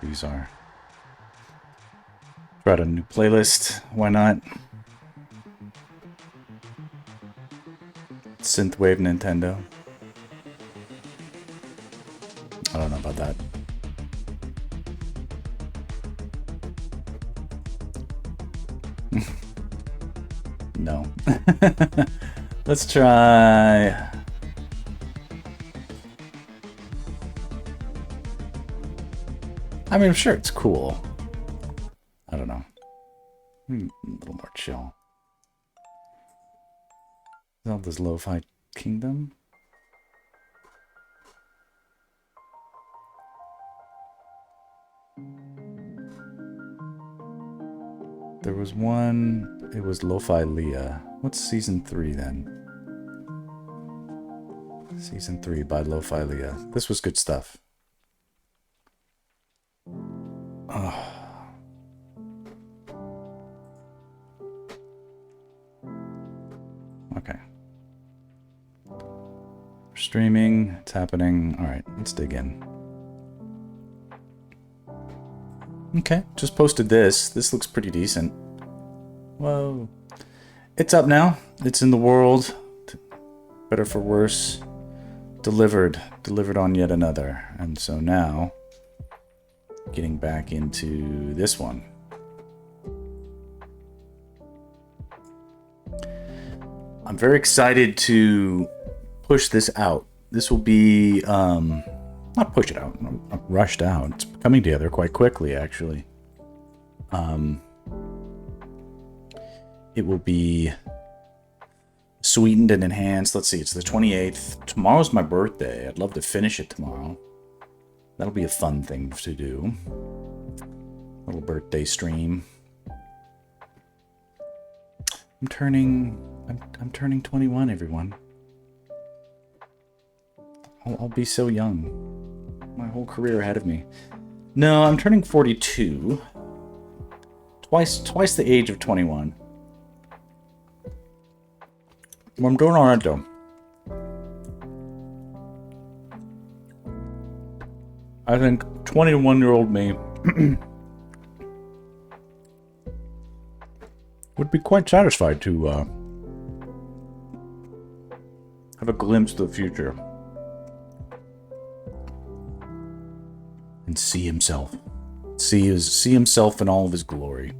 these are. Try out a new playlist. Why not? Synthwave Nintendo. I don't know about that. No. Let's try... I mean, I'm sure it's cool. I don't know. A little more chill. Zelda's Lo-Fi Kingdom. There was one, it was Lo-Fi Leah. What's season 3 then? Season 3 by Lo-Fi Leah. This was good stuff. Oh. Okay. We're streaming, it's happening. All right, let's dig in. Okay, just posted this. This looks pretty decent. Whoa. It's up now. It's in the world. Better for worse. Delivered on yet another. And so now, getting back into this one. I'm very excited to push this out. This will be, not push it out, not rushed out. It's coming together quite quickly, actually. It will be sweetened and enhanced. Let's see, it's the 28th. Tomorrow's my birthday. I'd love to finish it tomorrow. That'll be a fun thing to do. Little birthday stream. I'm turning 21, everyone. I'll be so young. My whole career ahead of me. No, I'm turning 42. Twice the age of 21. Well, I'm doing alright though. I think 21-year-old me would be quite satisfied to have a glimpse of the future. And see himself. See himself in all of his glory.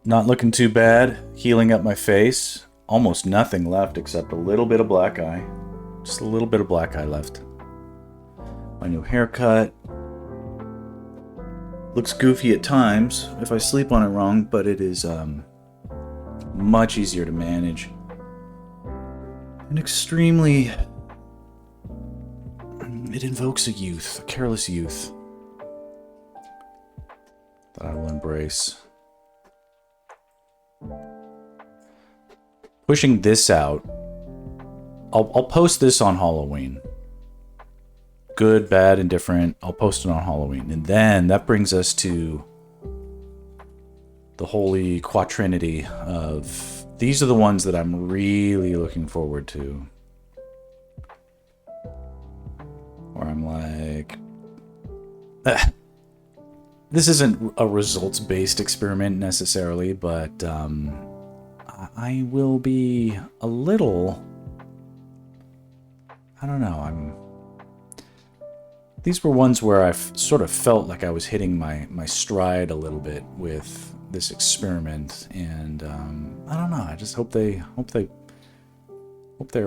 Not looking too bad. Healing up my face. Almost nothing left except a little bit of black eye. Just a little bit of black eye left. My new haircut. Looks goofy at times if I sleep on it wrong, but it is much easier to manage. And extremely... It invokes a youth, a careless youth, that I will embrace. Pushing this out, I'll post this on Halloween. Good, bad, indifferent. I'll post it on Halloween. And then that brings us to the holy quatrinity of... These are the ones that I'm really looking forward to. Where I'm like... This isn't a results-based experiment necessarily, but I will be a little... I don't know, These were ones where I sort of felt like I was hitting my stride a little bit with this experiment, and I don't know. I just hope they're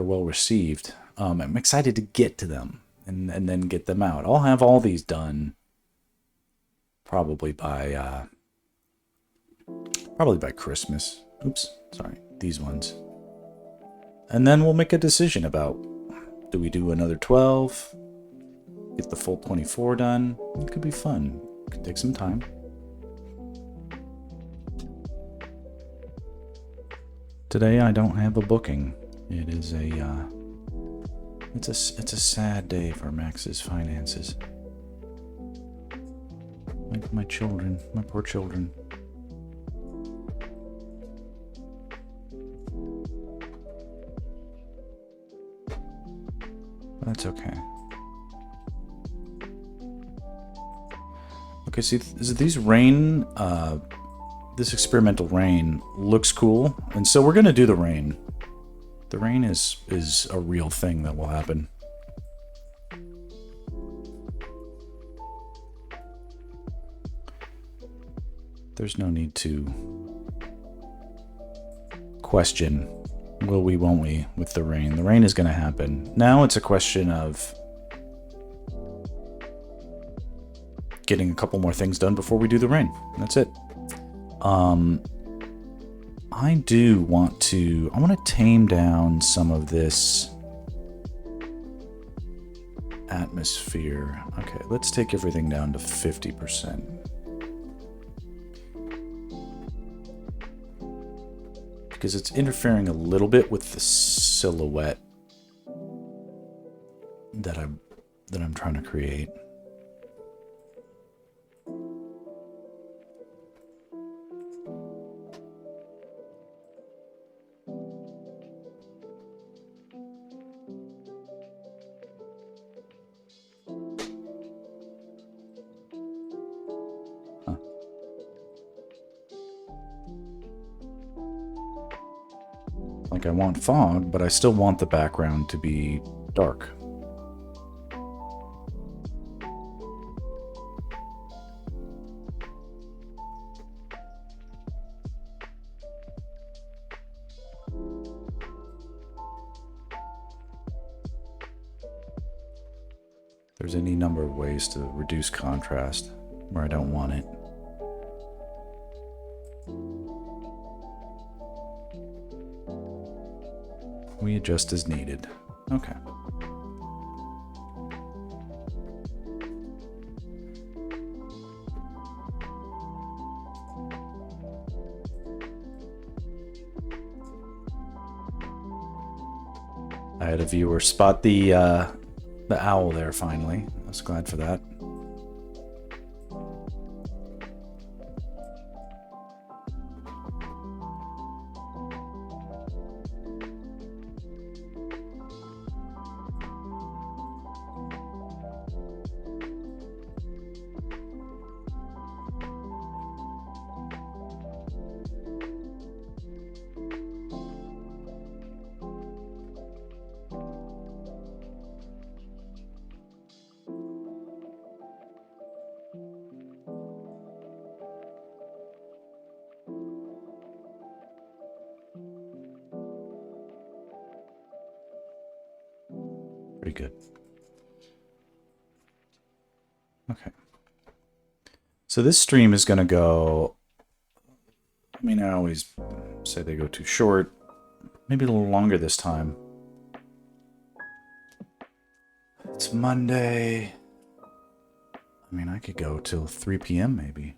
well received. I'm excited to get to them and then get them out. I'll have all these done probably by Christmas. Oops, sorry, these ones. And then we'll make a decision about, do we do another 12? Get the full 24 done? It could be fun. It could take some time. Today I don't have a booking. It is it's a sad day for Max's finances. My children, my poor children. That's okay. Okay, see, these rain, this experimental rain looks cool, and so we're gonna do the rain. The rain is a real thing that will happen. There's no need to question will we, won't we, with the rain. The rain is going to happen. Now it's a question of getting a couple more things done before we do the rain. That's it. I do want to, I want to tame down some of this atmosphere. Okay, let's take everything down to 50%. Because it's interfering a little bit with the silhouette that I'm trying to create. Like I want fog, but I still want the background to be dark. There's any number of ways to reduce contrast where I don't want it. We adjust as needed. Okay. I had a viewer spot the owl there finally. I was glad for that. Pretty good. Okay. So this stream is going to go, I mean, I always say they go too short, maybe a little longer this time. It's Monday. I mean, I could go till 3 p.m. maybe.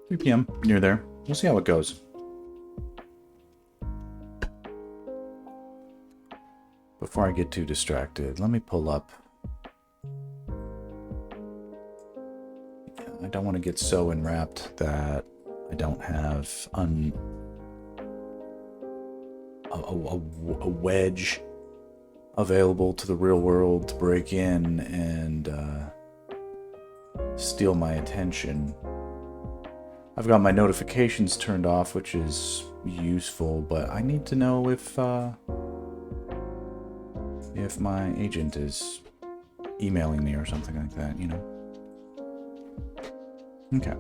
3 p.m. near there. We'll see how it goes. Before I get too distracted, let me pull up. I don't want to get so enwrapped that I don't have a wedge available to the real world to break in and steal my attention. I've got my notifications turned off, which is useful, but I need to know if my agent is emailing me or something like that, you know? Okay.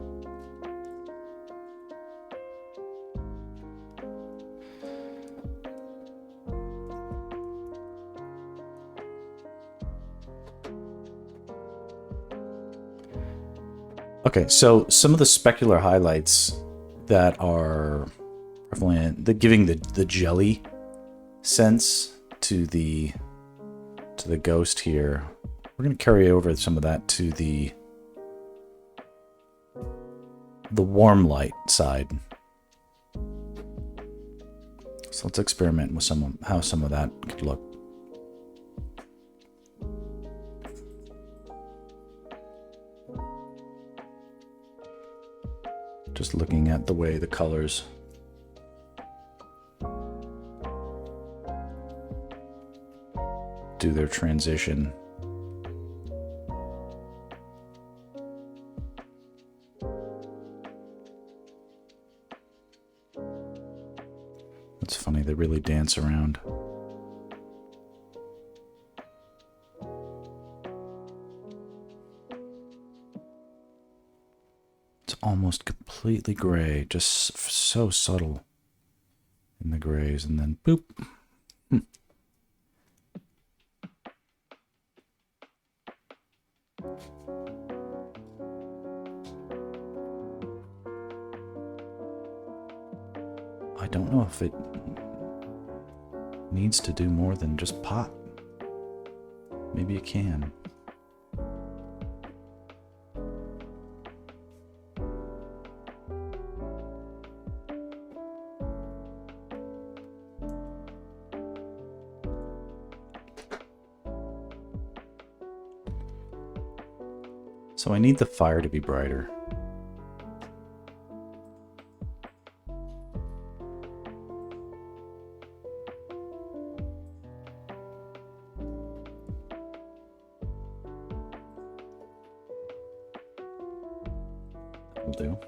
Okay, so some of the specular highlights that are prevalent, giving the jelly sense to the ghost here. We're going to carry over some of that to the warm light side. So let's experiment with how some of that could look. Just looking at the way the colors do their transition. That's funny, they really dance around. It's almost completely gray, just so subtle in the grays, and then boop. I don't know if it needs to do more than just pop. Maybe it can. So I need the fire to be brighter. That'll do.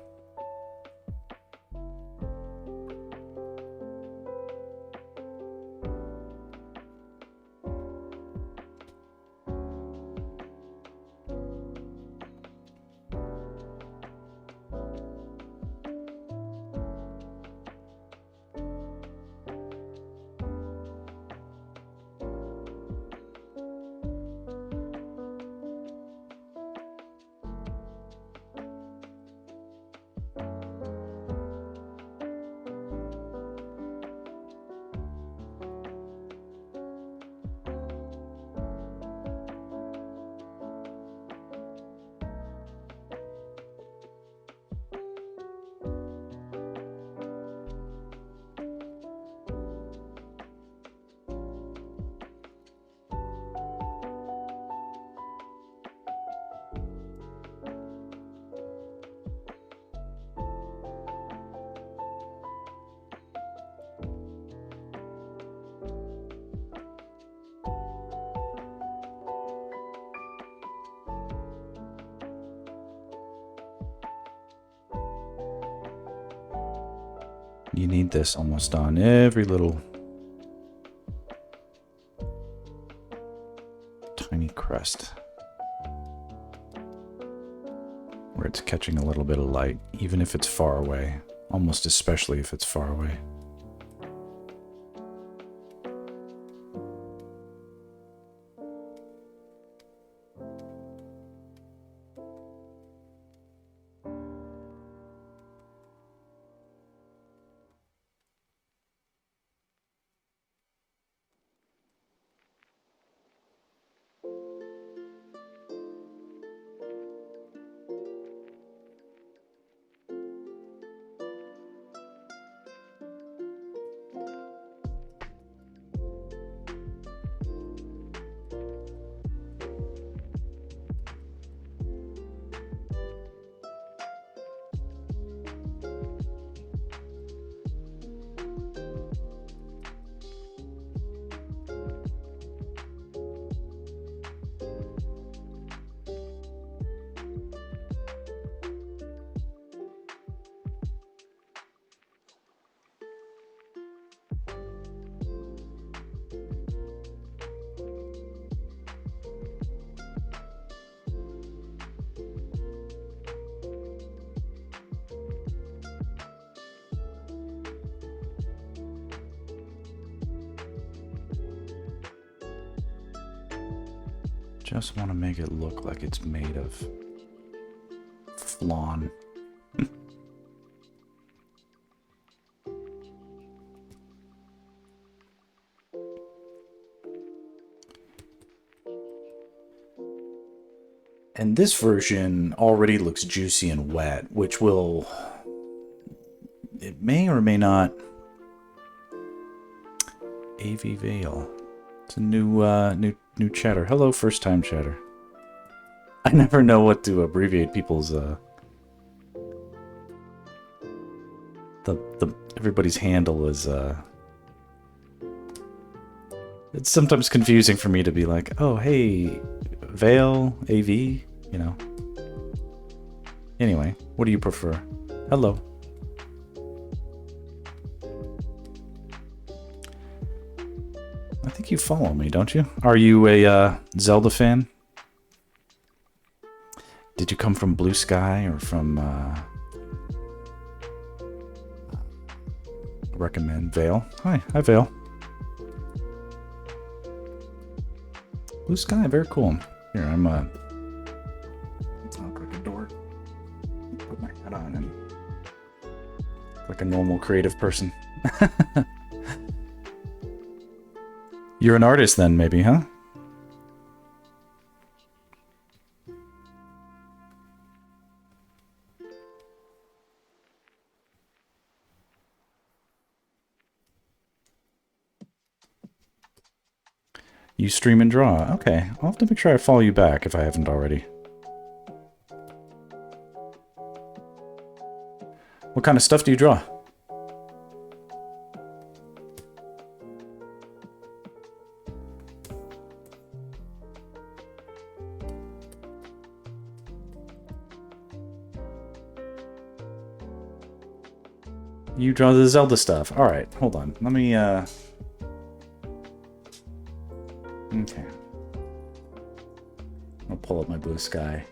You need this almost on every little tiny crest where it's catching a little bit of light, even if it's far away, almost especially if it's far away. Just want to make it look like it's made of flan. And this version already looks juicy and wet, which will... It may or may not... AV Veil. It's a new chatter. Hello, first time chatter. I never know what to abbreviate people's everybody's handle is It's sometimes confusing for me to be like, oh, hey, Veil, AV, you know. Anyway, what do you prefer? Hello. I think you follow me, don't you? Are you a Zelda fan? Did you come from Blue Sky or from recommend Veil? Hi Veil. Blue Sky, very cool. Here, I'm let's knock like a door. Put my hat on and look like a normal creative person. You're an artist then, maybe, huh? You stream and draw. Okay, I'll have to make sure I follow you back if I haven't already. What kind of stuff do you draw? You draw the Zelda stuff. Alright, hold on. Let me, okay. I'll pull up my Blue Sky.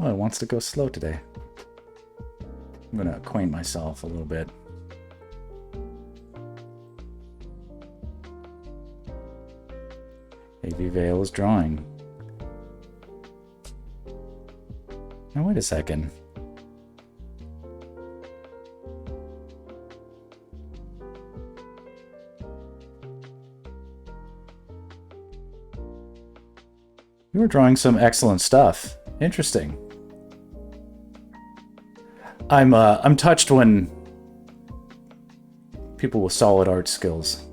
Oh, it wants to go slow today. I'm gonna acquaint myself a little bit. AV Veil is drawing. Now wait a second. You were drawing some excellent stuff. Interesting. I'm touched when people with solid art skills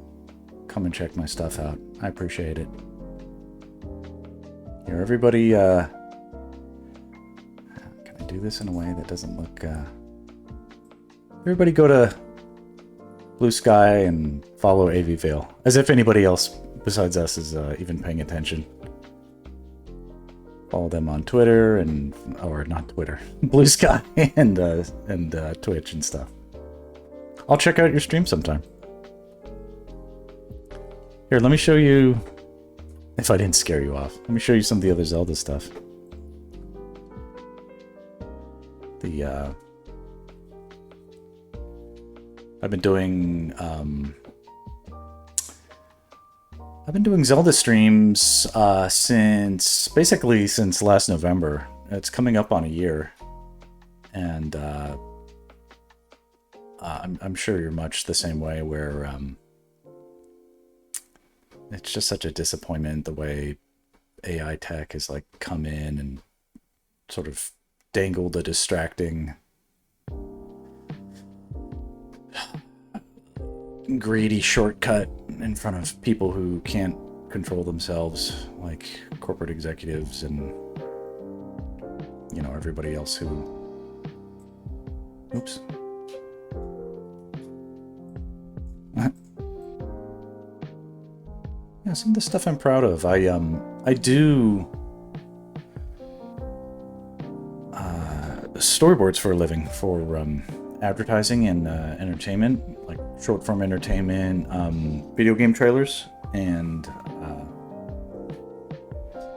come and check my stuff out. I appreciate it. Here, everybody, can I do this in a way that doesn't look, everybody go to Blue Sky and follow AV Veil. As if anybody else besides us is even paying attention. Follow them on Twitter and, or not Twitter, Blue Sky and Twitch and stuff. I'll check out your stream sometime. Here, let me show you, if I didn't scare you off, let me show you some of the other Zelda stuff. I've been doing Zelda streams since last November. It's coming up on a year, and I'm sure you're much the same way. Where it's just such a disappointment the way AI tech has like come in and sort of dangled a distracting, greedy shortcut in front of people who can't control themselves, like corporate executives and, you know, everybody else who... Oops. Yeah, some of the stuff I'm proud of. I do storyboards for a living for advertising and entertainment, like short form entertainment, video game trailers, and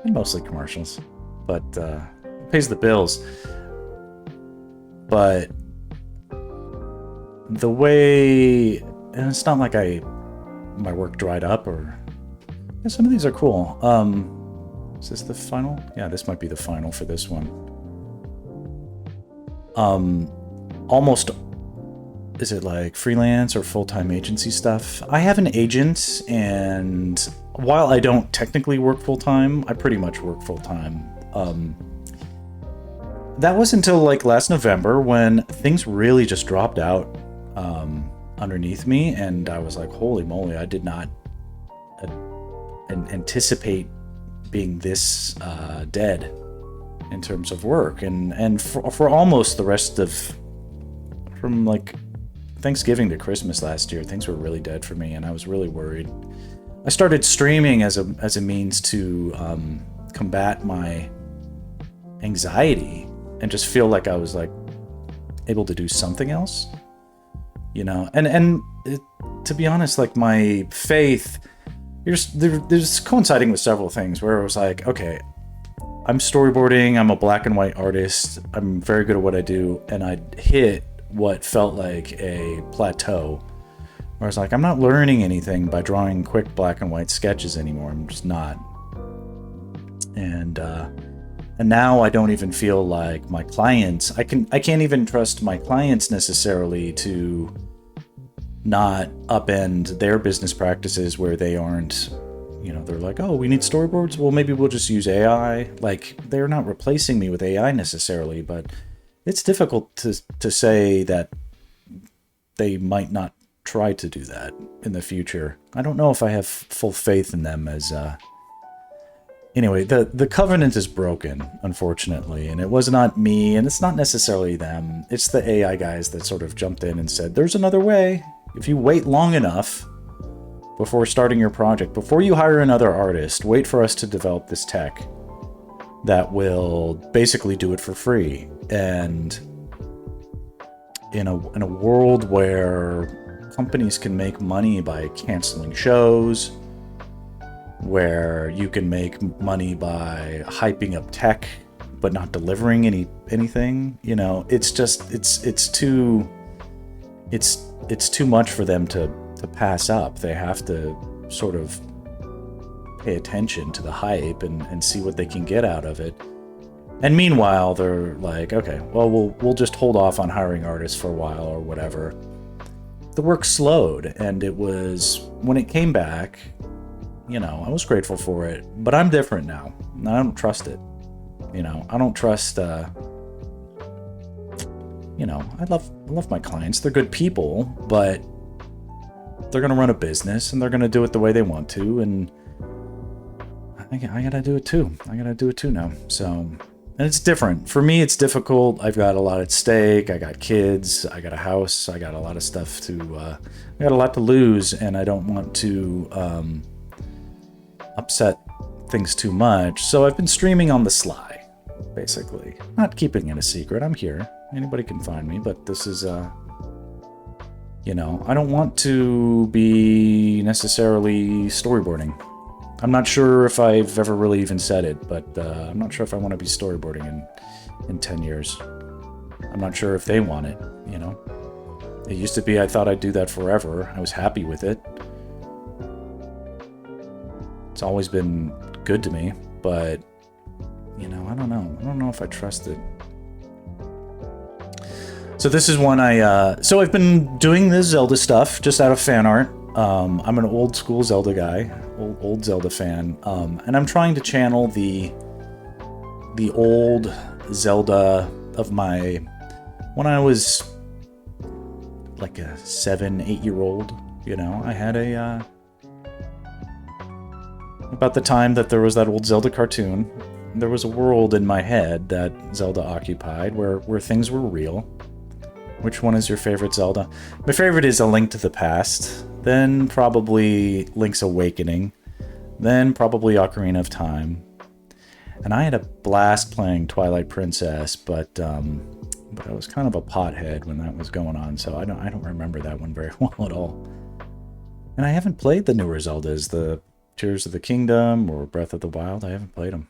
mostly commercials, but it pays the bills. But the way, and it's not like my work dried up, or yeah, some of these are cool. Is this the final? Yeah, this might be the final for this one. Almost, is it like freelance or full-time agency stuff? I have an agent, and while I don't technically work full-time, I pretty much work full-time. That was until like last November when things really just dropped out underneath me, and I was like, holy moly, I did not anticipate being this dead in terms of work, and for almost the rest of, from like Thanksgiving to Christmas last year, things were really dead for me, and I was really worried. I started streaming as a means to combat my anxiety and just feel like I was like able to do something else, you know. And to be honest, like my faith, there's coinciding with several things where it was like, okay, I'm storyboarding, I'm a black and white artist, I'm very good at what I do, and I hit what felt like a plateau where I was like, I'm not learning anything by drawing quick black and white sketches anymore. I'm just not. And now I don't even feel like my clients, I can't even trust my clients necessarily to not upend their business practices where they aren't, you know, they're like, oh, we need storyboards, well, maybe we'll just use AI. Like, they're not replacing me with AI necessarily, but it's difficult to say that they might not try to do that in the future. I don't know if I have full faith in them as anyway, the covenant is broken, unfortunately, and it was not me, and it's not necessarily them. It's the AI guys that sort of jumped in and said, there's another way. If you wait long enough before starting your project, before you hire another artist, wait for us to develop this tech that will basically do it for free. And in a world where companies can make money by canceling shows, where you can make money by hyping up tech but not delivering anything, you know, it's just it's too much for them to pass up. They have to sort of pay attention to the hype and see what they can get out of it. And meanwhile, they're like, okay, well, we'll just hold off on hiring artists for a while or whatever. The work slowed, and it was, when it came back, you know, I was grateful for it, but I'm different now. I don't trust it. You know, I don't trust, you know, I love my clients. They're good people, but they're going to run a business and they're going to do it the way they want to. And I got to do it too. I got to do it too now. So, and it's different. For me, it's difficult. I've got a lot at stake. I got kids. I got a house. I got a lot of stuff to, I got a lot to lose, and I don't want to upset things too much. So I've been streaming on the sly, basically. Not keeping it a secret. I'm here. Anybody can find me, but this is, you know, I don't want to be necessarily storyboarding. I'm not sure if I've ever really even said it, but I'm not sure if I want to be storyboarding in 10 years. I'm not sure if they want it, you know. It used to be I thought I'd do that forever. I was happy with it. It's always been good to me, but, you know, I don't know. I don't know if I trust it. So this is one so I've been doing this Zelda stuff just out of fan art. I'm an old school Zelda guy, old Zelda fan, and I'm trying to channel the old Zelda of my, when I was like a 7-8-year-old, you know, I had about the time that there was that old Zelda cartoon, there was a world in my head that Zelda occupied where things were real. Which one is your favorite Zelda? My favorite is A Link to the Past, then probably Link's Awakening, then probably Ocarina of Time. And I had a blast playing Twilight Princess, but I was kind of a pothead when that was going on, so I don't remember that one very well at all. And I haven't played the newer Zeldas, the Tears of the Kingdom or Breath of the Wild. I haven't played them.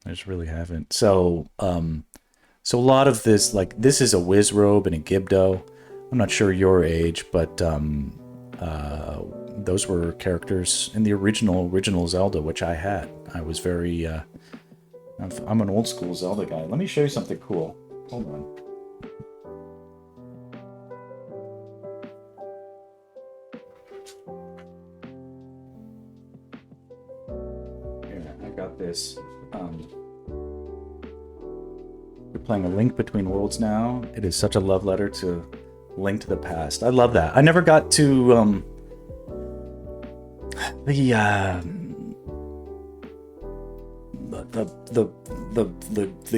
I just really haven't. So a lot of this, like, this is a Wizrobe and a Gibdo. I'm not sure your age, but those were characters in the original Zelda, which I had. I was very, I'm an old school Zelda guy. Let me show you something cool. Hold on. Here, I got this. We're playing A Link Between Worlds now. It is such a love letter to Link to the Past. I love that. I never got to the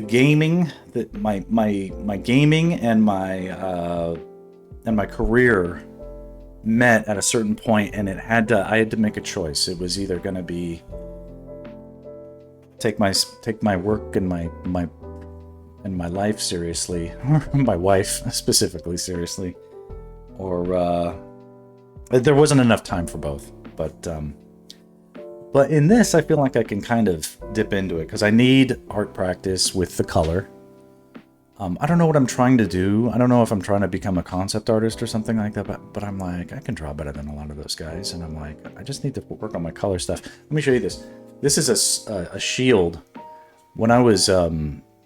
gaming, that my gaming and my and my career met at a certain point, and I had to make a choice. It was either going to be take my work and my life seriously, or my wife specifically seriously, or there wasn't enough time for both. But in this, I feel like I can kind of dip into it because I need art practice with the color. I don't know what I'm trying to do. I don't know if I'm trying to become a concept artist or something like that, but I'm like, I can draw better than a lot of those guys. And I'm like, I just need to work on my color stuff. Let me show you this. This is a shield. When I was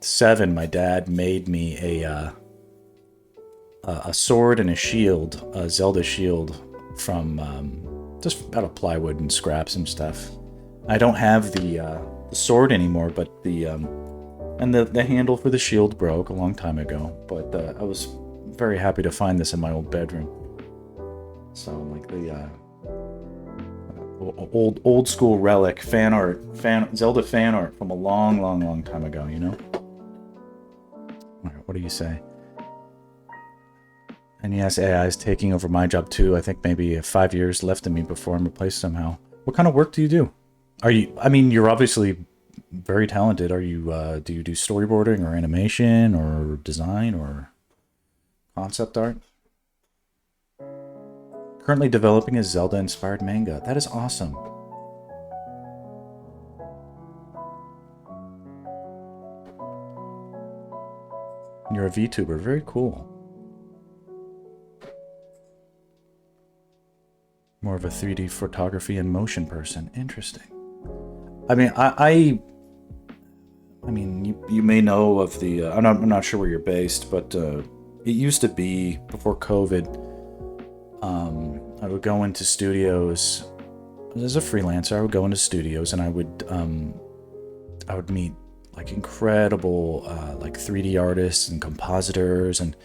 7, my dad made me a sword and a shield, a Zelda shield from just out of plywood and scraps and stuff. I don't have the sword anymore, but the handle for the shield broke a long time ago. But I was very happy to find this in my old bedroom. So like the old school relic Zelda fan art from a long time ago, you know. All right, what do you say? And yes, AI is taking over my job too. I think maybe 5 years left in me before I'm replaced somehow. What kind of work do you do? I mean, you're obviously very talented. Are you, do you do storyboarding or animation or design or concept art? Currently developing a Zelda-inspired manga. That is awesome. You're a VTuber. Very cool. More of a 3D photography and motion person. Interesting. I mean, I mean, you may know of the. I'm not sure where you're based, but it used to be before COVID. I would go into studios as a freelancer. I would go into studios and I would meet like incredible like 3D artists and compositors, and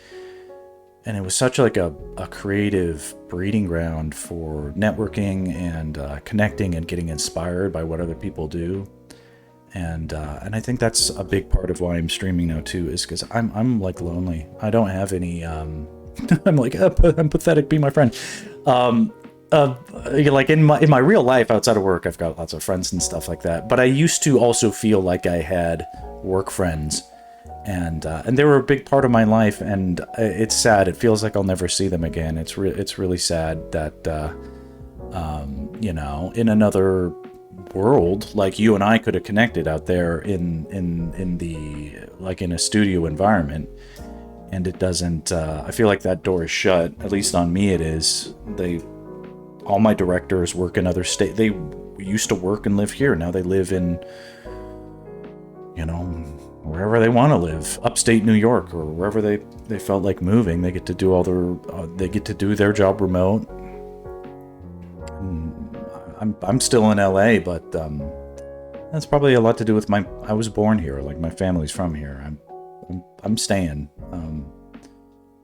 it was such like a creative breeding ground for networking and connecting and getting inspired by what other people do. And I think that's a big part of why I'm streaming now too, is because I'm like lonely. I don't have any. I'm like, I'm pathetic. Be my friend. Like in my real life outside of work, I've got lots of friends and stuff like that. But I used to also feel like I had work friends, and they were a big part of my life. And it's sad. It feels like I'll never see them again. It's really sad that you know, in another world, like you and I could have connected out there in the like in a studio environment, and it doesn't. I feel like that door is shut. At least on me, it is. All my directors work in other states. They used to work and live here. Now they live in, you know, wherever they want to live, upstate New York or wherever they felt like moving. They get to do all they get to do their job remote. I'm still in LA, but that's probably a lot to do with I was born here. Like my family's from here. I'm staying,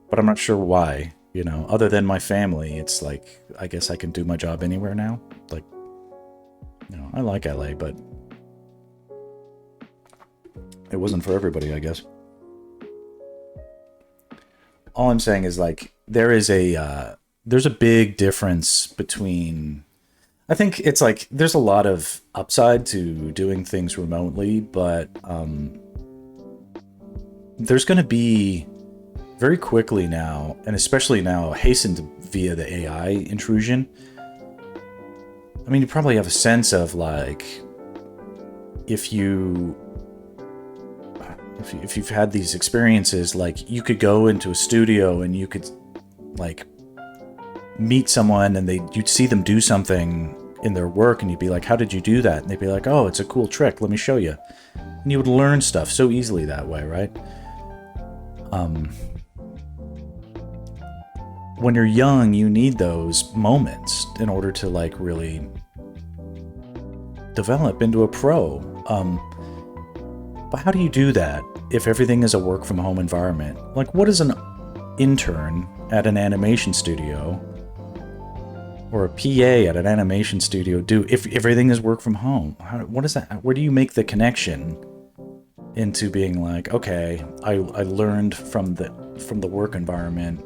but I'm not sure why. You know, other than my family, it's like I guess I can do my job anywhere now. Like, you know, I like LA, but it wasn't for everybody, I guess. All I'm saying is like there's a big difference between. I think it's like there's a lot of upside to doing things remotely, but there's going to be very quickly now, and especially now hastened via the AI intrusion. I mean, you probably have a sense of like if you've had these experiences, like you could go into a studio and you could like meet someone and you'd see them do something in their work and you'd be like, how did you do that? And they'd be like, oh, it's a cool trick, let me show you. And you would learn stuff so easily that way, right? When you're young, you need those moments in order to like really develop into a pro. But how do you do that if everything is a work from home environment? Like, what does an intern at an animation studio or a PA at an animation studio do if everything is work from home? What is that? Where do you make the connection into being like, okay, I learned from the work environment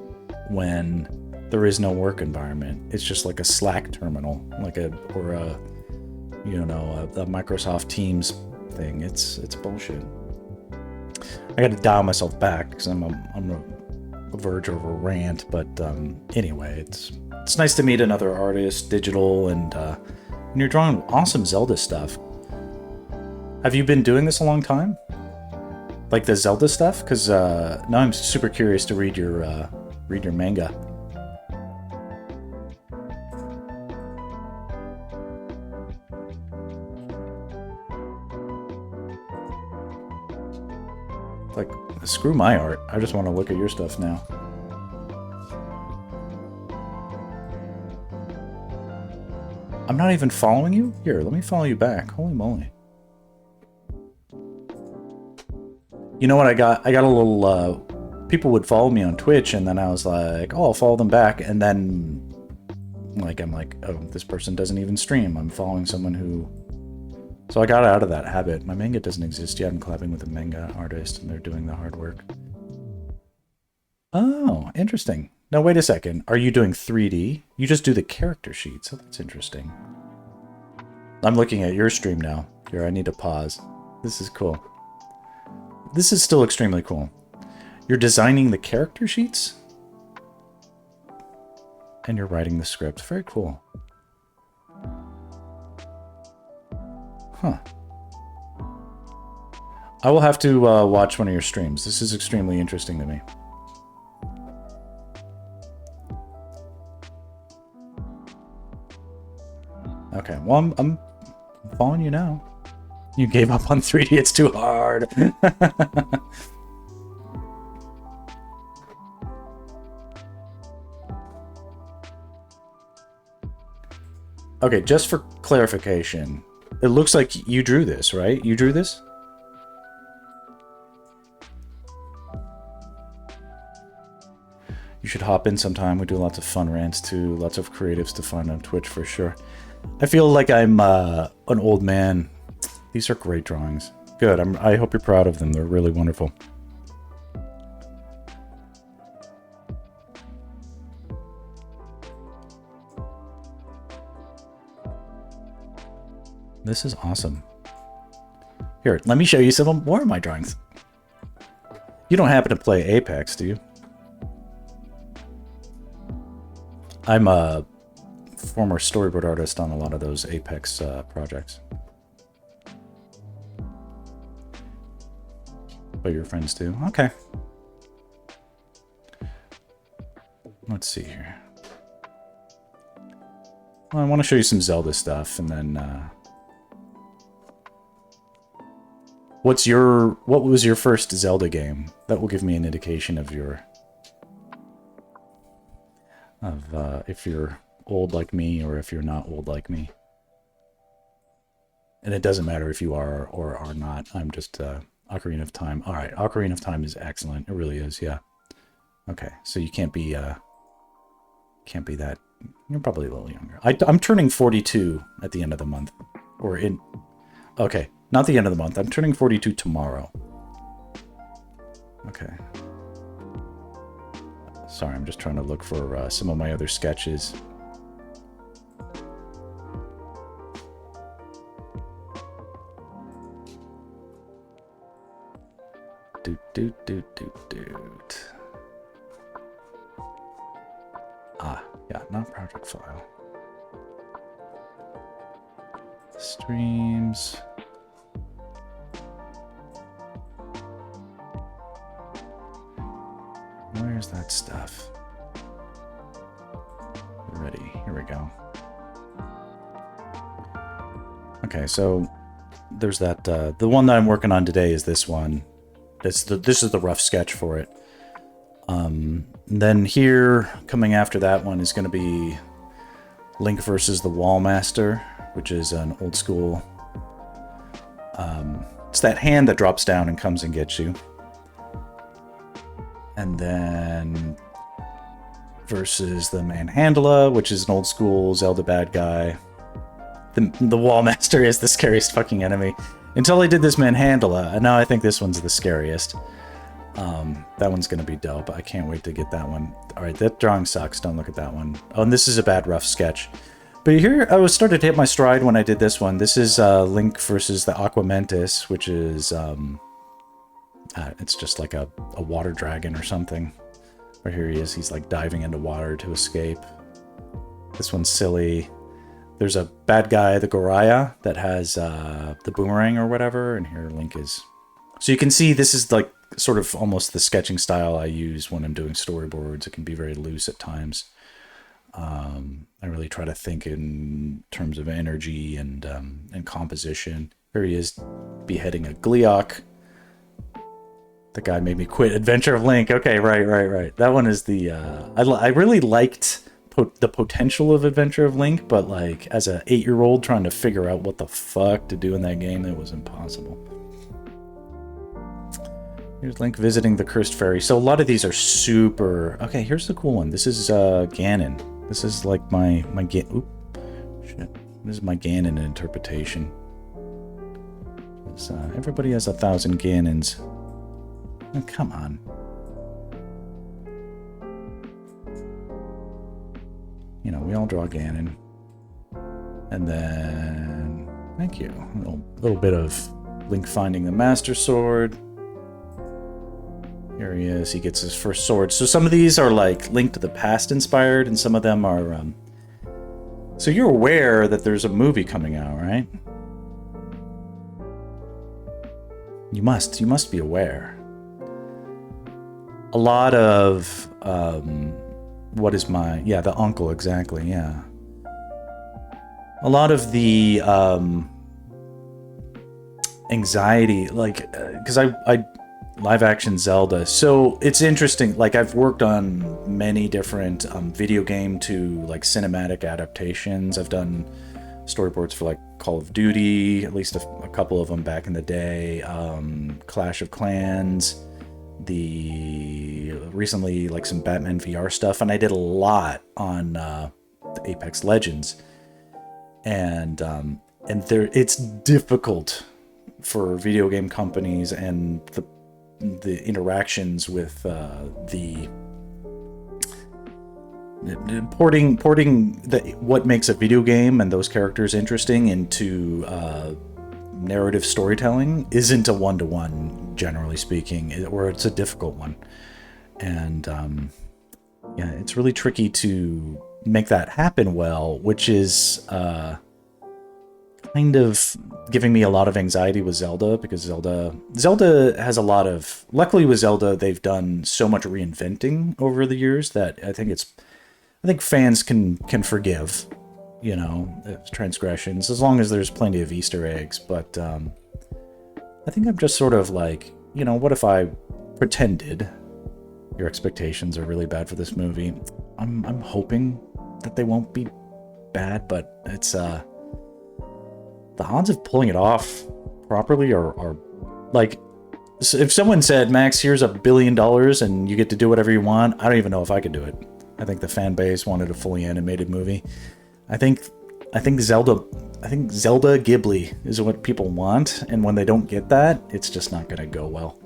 when there is no work environment. It's just like a Slack terminal, or a Microsoft Teams thing. It's bullshit. I got to dial myself back because I'm on the verge of a rant. But anyway, it's nice to meet another artist, digital, and you're drawing awesome Zelda stuff. Have you been doing this a long time? Like the Zelda stuff? Because now I'm super curious to read your manga. Like, screw my art. I just want to look at your stuff now. I'm not even following you? Here, let me follow you back. Holy moly. You know what I got? I got a little, people would follow me on Twitch, and then I was like, oh, I'll follow them back, and then, I'm like, oh, this person doesn't even stream. I'm following someone who... So I got out of that habit. My manga doesn't exist yet. I'm collabing with a manga artist, and they're doing the hard work. Oh, interesting. Now, wait a second. Are you doing 3D? You just do the character sheets. Oh, that's interesting. I'm looking at your stream now. Here, I need to pause. This is cool. This is still extremely cool. You're designing the character sheets? And you're writing the script. Very cool. Huh. I will have to watch one of your streams. This is extremely interesting to me. Okay, well, I'm following you now. You gave up on 3D, it's too hard. Okay, just for clarification, it looks like you drew this, right? You drew this? You should hop in sometime. We do lots of fun rants too, lots of creatives to find on Twitch for sure. I feel like I'm an old man. These are great drawings. Good. I hope you're proud of them. They're really wonderful. This is awesome. Here, let me show you some more of my drawings. You don't happen to play Apex, do you? I'm a former storyboard artist on a lot of those Apex projects. But your friends do? Okay. Let's see here. Well, I want to show you some Zelda stuff, and then what was your first Zelda game? That will give me an indication of your if you're old like me or if you're not old like me. And it doesn't matter if you are or are not. I'm just Ocarina of Time. All right, Ocarina of Time is excellent. It really is, yeah. Okay, so you can't be that. You're probably a little younger. I'm turning 42 at the end of the month, or in. Okay, not the end of the month. I'm turning 42 tomorrow. Okay. Sorry, I'm just trying to look for some of my other sketches. Ah, yeah, not project file. Streams. Where's that stuff? Ready, here we go. Okay, so there's that, the one that I'm working on today is this one. This is the rough sketch for it. Then here, coming after that one, is going to be Link versus the Wallmaster, which is an old school. It's that hand that drops down and comes and gets you. And then versus the Manhandla, which is an old school Zelda bad guy. The Wallmaster is the scariest fucking enemy. Until I did this Manhandla, and now I think this one's the scariest. That one's going to be dope. I can't wait to get that one. All right, that drawing sucks. Don't look at that one. Oh, and this is a bad rough sketch. But here, I was started to hit my stride when I did this one. This is Link versus the Aquamentus, which is, it's just like a water dragon or something. Or here he is. He's like diving into water to escape. This one's silly. There's a bad guy, the Goraya, that has the boomerang or whatever. And here Link is. So you can see this is like sort of almost the sketching style I use when I'm doing storyboards. It can be very loose at times. I really try to think in terms of energy and composition. Here he is beheading a Gleeok. The guy made me quit Adventure of Link. Okay, right. That one is the... I really liked the potential of Adventure of Link, but like as an 8-year-old trying to figure out what the fuck to do in that game, it was impossible. Here's Link visiting the Cursed Fairy. So a lot of these are super... Okay, here's the cool one. This is Ganon. This is like my Oop. Shit. This is my Ganon interpretation. Everybody has 1,000 Ganons. Oh, come on. You know, we all draw Ganon. And then... Thank you. A little bit of Link finding the Master Sword. Here he is. He gets his first sword. So some of these are like Link to the Past inspired, and some of them are... So you're aware that there's a movie coming out, right? You must be aware. A lot of... what is my... Yeah, the uncle, exactly, yeah. A lot of the anxiety, like... Because I live action Zelda. So it's interesting. Like I've worked on many different video game to like cinematic adaptations. I've done storyboards for like Call of Duty, at least a couple of them back in the day. Clash of Clans, recently like some Batman VR stuff, and I did a lot on the Apex Legends. And it's difficult for video game companies and the interactions with the porting what makes a video game and those characters interesting into narrative storytelling isn't a one-to-one, generally speaking, or it's a difficult one. And yeah, it's really tricky to make that happen well, which is kind of giving me a lot of anxiety with Zelda, because Zelda has a lot of... Luckily with Zelda, they've done so much reinventing over the years that I think fans can forgive, you know, transgressions, as long as there's plenty of Easter eggs. But I think I'm just sort of like, you know, what if I pretended your expectations are really bad for this movie? I'm hoping that they won't be bad, but it's the odds of pulling it off properly are like, if someone said, Max, here's $1 billion and you get to do whatever you want, I don't even know if I could do it. I think the fan base wanted a fully animated movie. I think Zelda Ghibli is what people want, and when they don't get that, it's just not going to go well.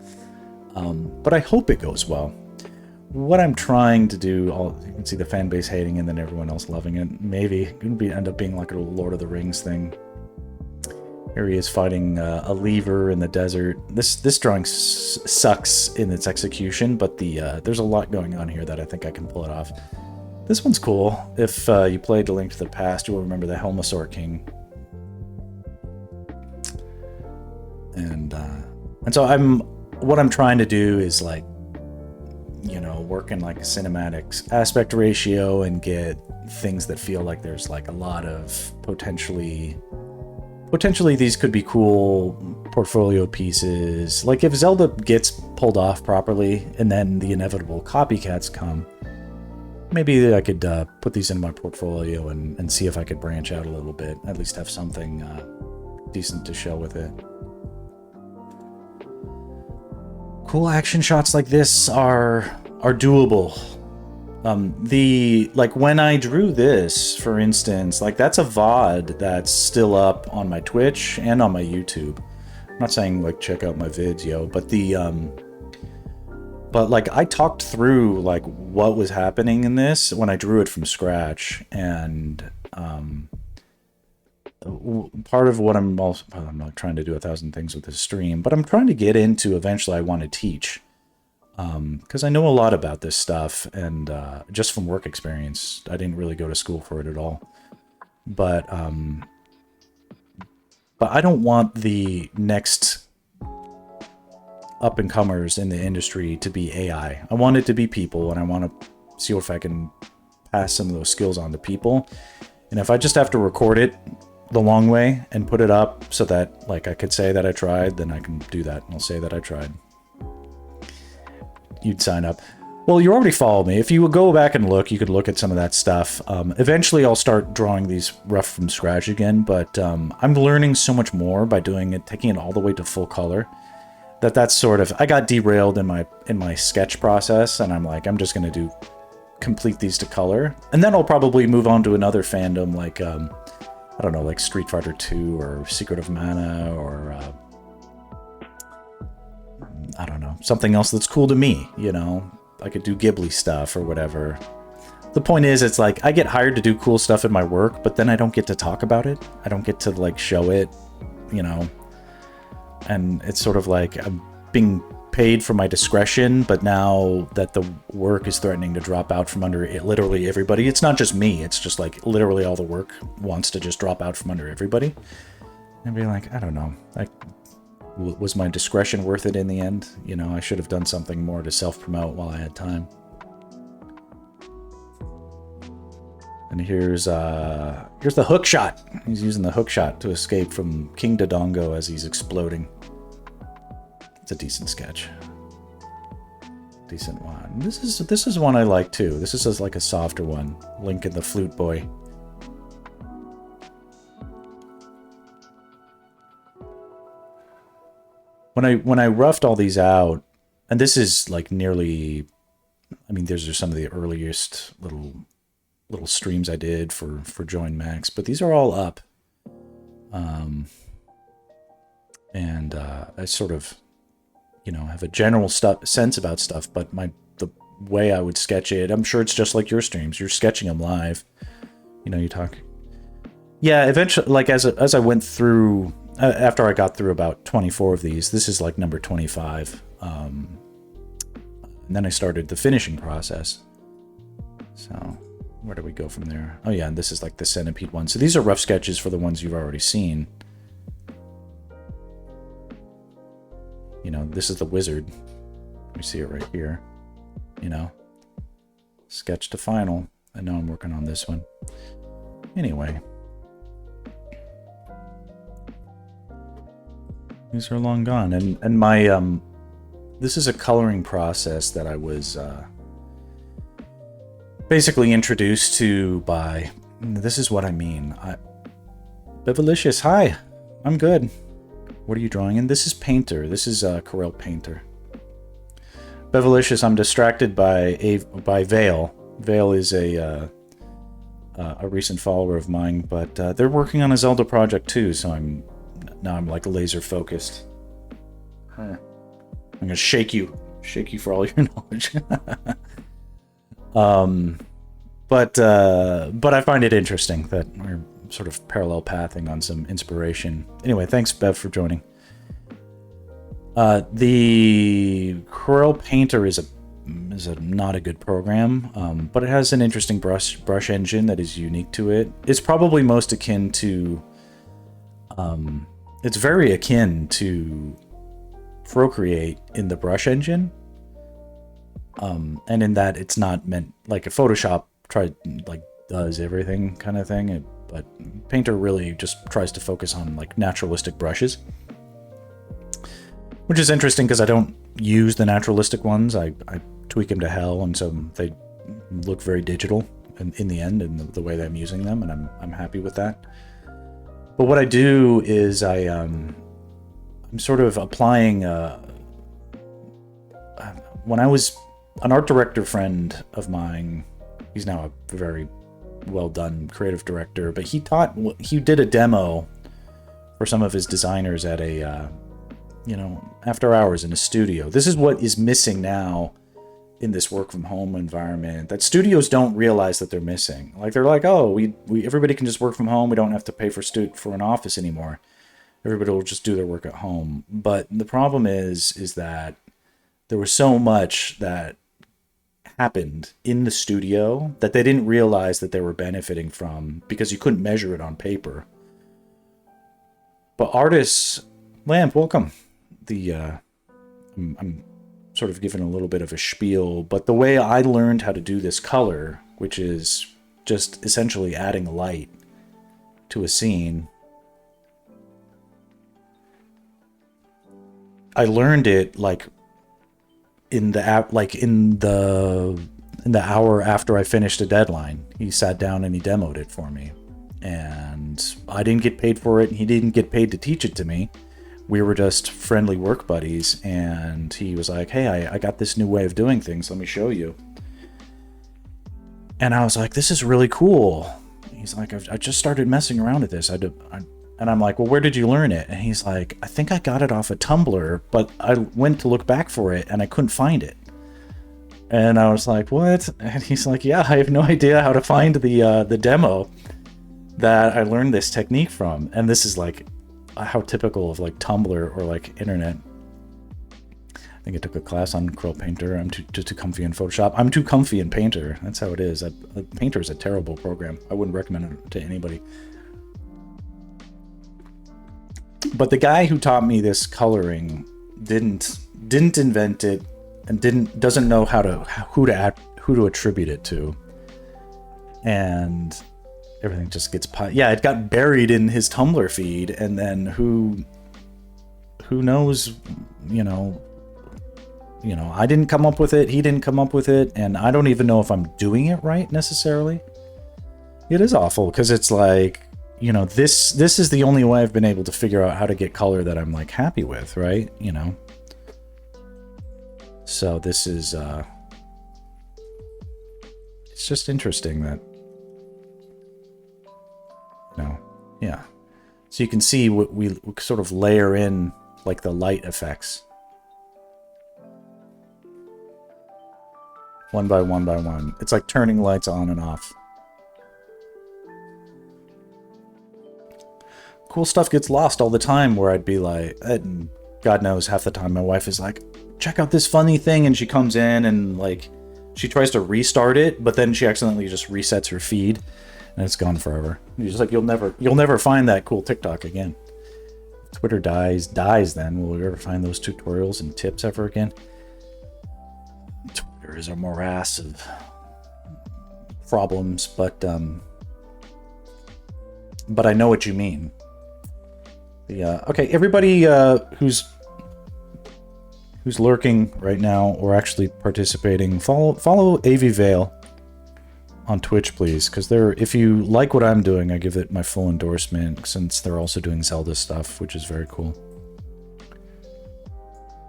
But I hope it goes well. What I'm trying to do, you can see the fan base hating and then everyone else loving it. Maybe it could end up being like a Lord of the Rings thing. Here he is fighting a lever in the desert. This drawing sucks in its execution, but there's a lot going on here that I think I can pull it off. This one's cool. If you played A Link to the Past, you will remember the Helmasaur King. And so what I'm trying to do is like, you know, work in like a cinematic aspect ratio and get things that feel like there's like a lot of potentially these could be cool portfolio pieces. Like if Zelda gets pulled off properly and then the inevitable copycats come, maybe I could put these in my portfolio and see if I could branch out a little bit, at least have something decent to show with it. Cool action shots like this are doable. Like when I drew this, for instance, like that's a VOD that's still up on my Twitch and on my YouTube. I'm not saying like check out my vids, yo, but But like I talked through like what was happening in this when I drew it from scratch, and part of what I'm also, I'm not trying to do 1,000 things with this stream, but I'm trying to get into eventually I want to teach, because I know a lot about this stuff, and just from work experience. I didn't really go to school for it at all, but I don't want the next up-and-comers in the industry to be AI. I want it to be people, and I want to see if I can pass some of those skills on to people. And if I just have to record it the long way and put it up so that like I could say that I tried, then I can do that, and I'll say that I tried. You'd sign up. Well, you already follow me. If you would go back and look, you could look at some of that stuff. Eventually, I'll start drawing these rough from scratch again, but I'm learning so much more by doing it, taking it all the way to full color. That's sort of, I got derailed in my sketch process, and I'm like, I'm just gonna complete these to color, and then I'll probably move on to another fandom like I don't know, like Street Fighter 2 or Secret of Mana, or I don't know, something else that's cool to me, you know. I could do Ghibli stuff or whatever. The point is, it's like I get hired to do cool stuff in my work, but then I don't get to talk about it. I don't get to like show it, you know. And it's sort of like I'm being paid for my discretion, but now that the work is threatening to drop out from under literally everybody, it's not just me, it's just like literally all the work wants to just drop out from under everybody. And be like, I don't know, was my discretion worth it in the end? You know, I should have done something more to self-promote while I had time. And here's the hook shot. He's using the hook shot to escape from King Dodongo as he's exploding. It's a decent sketch. Decent one. This is one I like too. This is like a softer one. Link and the Flute Boy. When I roughed all these out, and this is like nearly, I mean, these are some of the earliest little streams I did for Join Max, but these are all up. And I sort of, you know, have a general sense about stuff, but the way I would sketch it, I'm sure it's just like your streams. You're sketching them live. You know, you talk. Yeah, eventually, like as I went through, after I got through about 24 of these, this is like number 25. And then I started the finishing process. So where do we go from there? Oh yeah, and this is like the centipede one. So these are rough sketches for the ones you've already seen. You know, this is the wizard. You see it right here. You know, sketch to final. I know I'm working on this one. Anyway. These are long gone. And my, this is a coloring process that I was, basically introduced to by, this is what I mean. Bevalicious, hi, I'm good. What are you drawing in? This is Painter. This is Corel Painter. Bevalicious, I'm distracted by Vale. Vale is a recent follower of mine, but they're working on a Zelda project too, so I'm like laser focused. I'm gonna shake you for all your knowledge. But I find it interesting that we're sort of parallel pathing on some inspiration. Anyway, thanks Bev for joining. The Corel Painter is not a good program, but it has an interesting brush engine that is unique to it. It's probably most akin to, it's very akin to Procreate in the brush engine. And in that it's not meant like a Photoshop does everything kind of thing, but Painter really just tries to focus on like naturalistic brushes, which is interesting because I don't use the naturalistic ones. I tweak them to hell, and so they look very digital in the end, and the way that I'm using them, and I'm happy with that. But what I do is I'm sort of applying. When I was an art director friend of mine, he's now a very well done creative director, but he did a demo for some of his designers at a after hours in a studio. This is what is missing now in this work from home environment that studios don't realize that they're missing. Like they're like, oh, we everybody can just work from home. We don't have to pay for an office anymore. Everybody will just do their work at home. But the problem is that there was so much that happened in the studio that they didn't realize that they were benefiting from, because you couldn't measure it on paper. But artists, Lamp, welcome. I'm sort of giving a little bit of a spiel, but the way I learned how to do this color, which is just essentially adding light to a scene, I learned it like in the hour after I finished a deadline. He sat down and he demoed it for me, and I didn't get paid for it, and he didn't get paid to teach it to me. We were just friendly work buddies, and he was like, hey, I got this new way of doing things. Let me show you. And I was like, this is really cool. He's like, I just started messing around with this. And I'm like, well, where did you learn it? And he's like, I think I got it off of Tumblr, but I went to look back for it, and I couldn't find it. And I was like, what? And he's like, yeah, I have no idea how to find the demo that I learned this technique from. And this is like how typical of like Tumblr or like internet. I think I took a class on Quill Painter. I'm too comfy in Photoshop. I'm too comfy in Painter. That's how it is. Painter is a terrible program. I wouldn't recommend it to anybody. But the guy who taught me this coloring didn't invent it, and doesn't know who to attribute it to. And everything just gets it got buried in his Tumblr feed, and then who knows, I didn't come up with it, he didn't come up with it, and I don't even know if I'm doing it right necessarily. It is awful, because it's like, this is the only way I've been able to figure out how to get color that I'm like happy with, right? So this is it's just interesting that yeah. So you can see what we sort of layer in, like the light effects. One by one by one. It's like turning lights on and off. Cool stuff gets lost all the time, where I'd be like, and God knows half the time my wife is like, check out this funny thing, and she comes in and like she tries to restart it, but then she accidentally just resets her feed, and it's gone forever. And you're just like, you'll never find that cool TikTok again. If Twitter dies, then will we ever find those tutorials and tips ever again? Twitter is a morass of problems, but I know what you mean. Okay, everybody who's lurking right now or actually participating, follow AV Vale on Twitch, please, because if you like what I'm doing, I give it my full endorsement, since they're also doing Zelda stuff, which is very cool.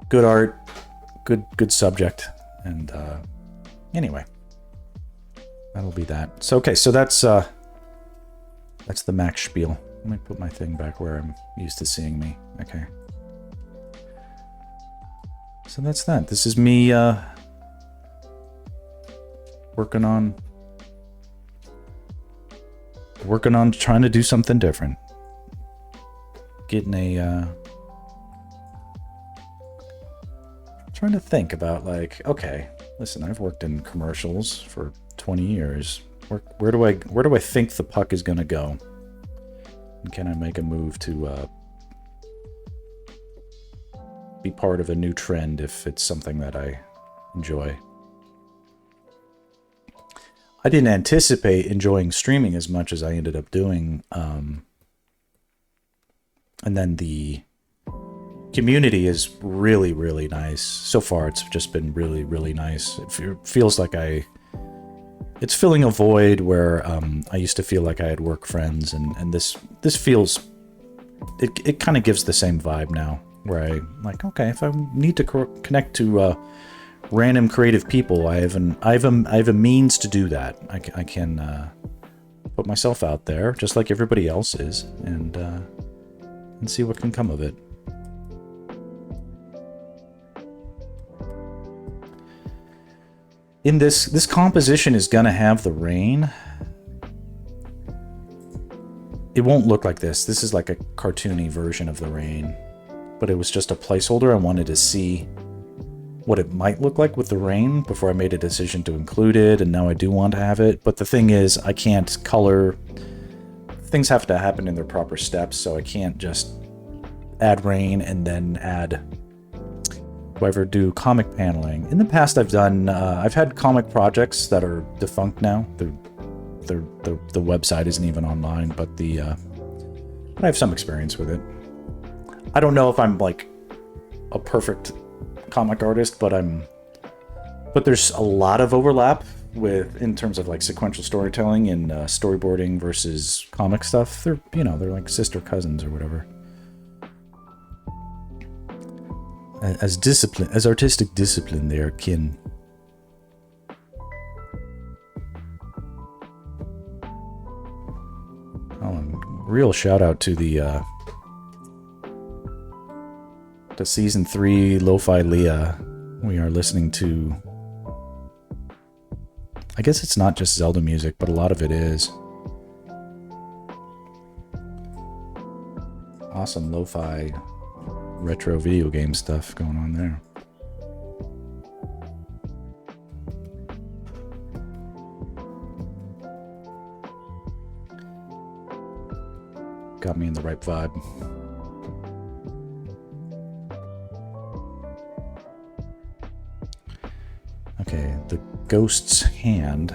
Good art, good subject, and anyway, that'll be that. So okay, so that's the Max spiel. Let me put my thing back where I'm used to seeing me. Okay. So that's that. This is me working on trying to do something different. Getting trying to think about, like, okay, listen, I've worked in commercials for 20 years. Where do I think the puck is gonna go? And can I make a move to be part of a new trend if it's something that I enjoy? I didn't anticipate enjoying streaming as much as I ended up doing. And then the community is really, really nice. So far, it's just been really, really nice. It feels like it's filling a void where I used to feel like I had work friends, and this feels, it kind of gives the same vibe now, where I'm like, okay, if I need to connect to random creative people, I have a means to do that. I can put myself out there just like everybody else is, and see what can come of it. in this composition is gonna have the rain. It won't look like this. This is like a cartoony version of the rain, but it was just a placeholder. I wanted to see what it might look like with the rain before I made a decision to include it, and now I do want to have it. But the thing is, I can't color. Things have to happen in their proper steps, so I can't just add rain and then add. Do I ever do comic paneling? In the past, I've had comic projects that are defunct now. The website isn't even online, but I have some experience with it. I don't know if I'm like a perfect comic artist, but there's a lot of overlap in terms of like sequential storytelling and storyboarding versus comic stuff. They're like sister cousins or whatever. As artistic discipline, they are kin. Real shout out to to season 3 Lo-Fi Leah. We are listening to, I guess it's not just Zelda music, but a lot of it is. Awesome lo-fi retro video game stuff going on there. Got me in the right vibe. Okay, the ghost's hand.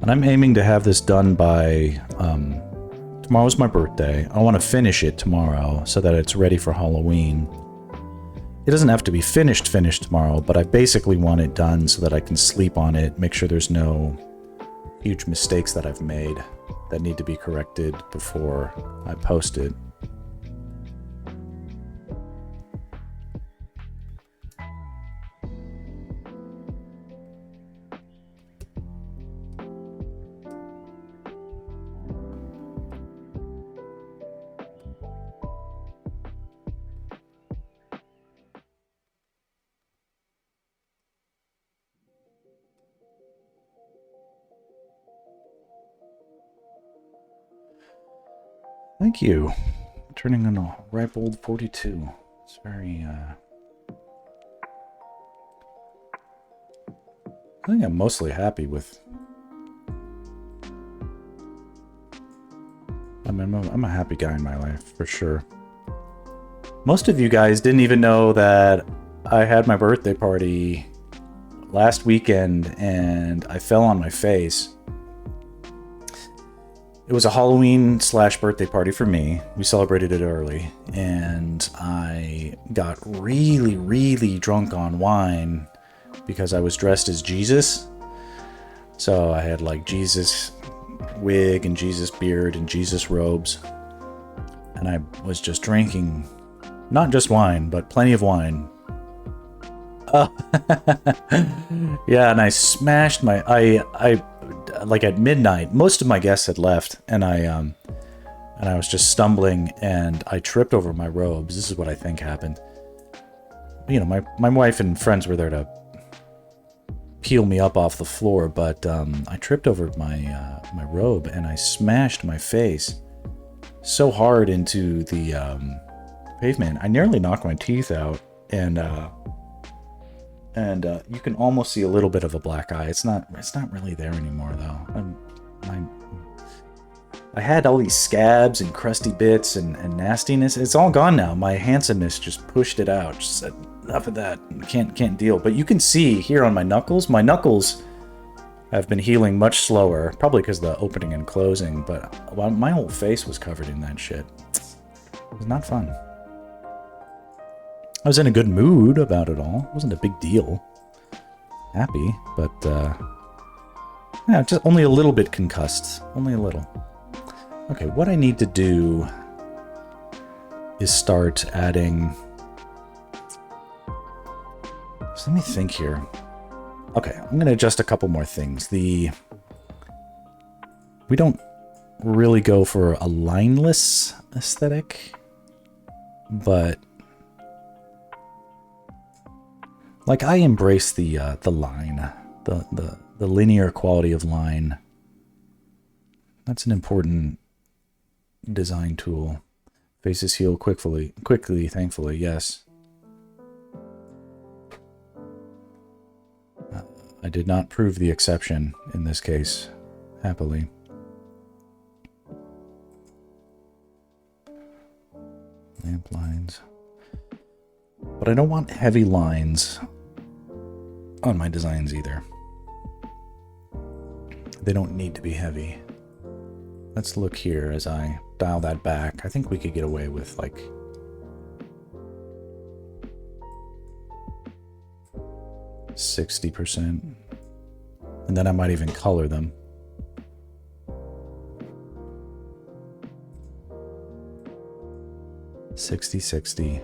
And I'm aiming to have this done by, tomorrow's my birthday. I want to finish it tomorrow so that it's ready for Halloween. It doesn't have to be finished tomorrow, but I basically want it done so that I can sleep on it, make sure there's no huge mistakes that I've made that need to be corrected before I post it. Thank you. Turning on a ripe old 42. It's very, I think I'm mostly happy with... I'm a happy guy in my life, for sure. Most of you guys didn't even know that I had my birthday party last weekend and I fell on my face. It was a Halloween / birthday party for me. We celebrated it early, and I got really, really drunk on wine because I was dressed as Jesus. So I had like Jesus wig and Jesus beard and Jesus robes. And I was just drinking, not just wine, but plenty of wine. Oh. Yeah, and I smashed my... like at midnight, most of my guests had left, and I was just stumbling, and I tripped over my robes. This is what I think happened. You know, my wife and friends were there to peel me up off the floor, but I tripped over my robe, and I smashed my face so hard into the pavement. I nearly knocked my teeth out, and you can almost see a little bit of a black eye. It's not really there anymore, though. I had all these scabs and crusty bits and nastiness. It's all gone now. My handsomeness just pushed it out. Just said, enough of that. Can't deal. But you can see here on my knuckles. My knuckles have been healing much slower, probably because of the opening and closing. But my whole face was covered in that shit. It was not fun. I was in a good mood about it all. It wasn't a big deal. Happy, but yeah, just only a little bit concussed. Only a little. Okay, what I need to do is start adding... So let me think here. Okay, I'm going to adjust a couple more things. We don't really go for a lineless aesthetic, but Like, I embrace the line, the linear quality of line. That's an important design tool. Faces heal quickly, thankfully, yes. I did not prove the exception in this case, happily. Lamp lines. But I don't want heavy lines on my designs either. They don't need to be heavy. Let's look here as I dial that back. I think we could get away with like 60%. And then I might even color them. $60.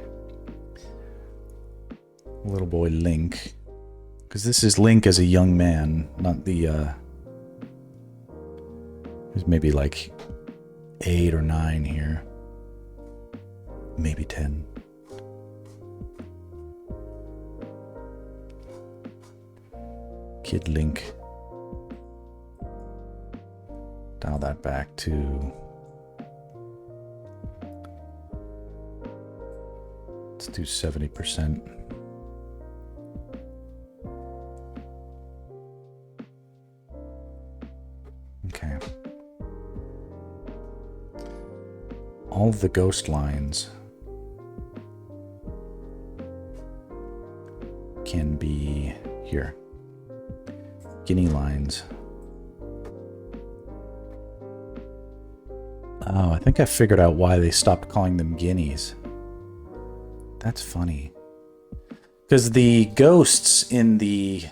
Little boy Link. Because this is Link as a young man, not the, there's maybe like 8 or 9 here. Maybe 10. Kid Link. Dial that back to... Let's do 70%. Okay. All of the ghost lines can be here. Ghini lines. Oh, I think I figured out why they stopped calling them guineas. That's funny. Because the ghosts in the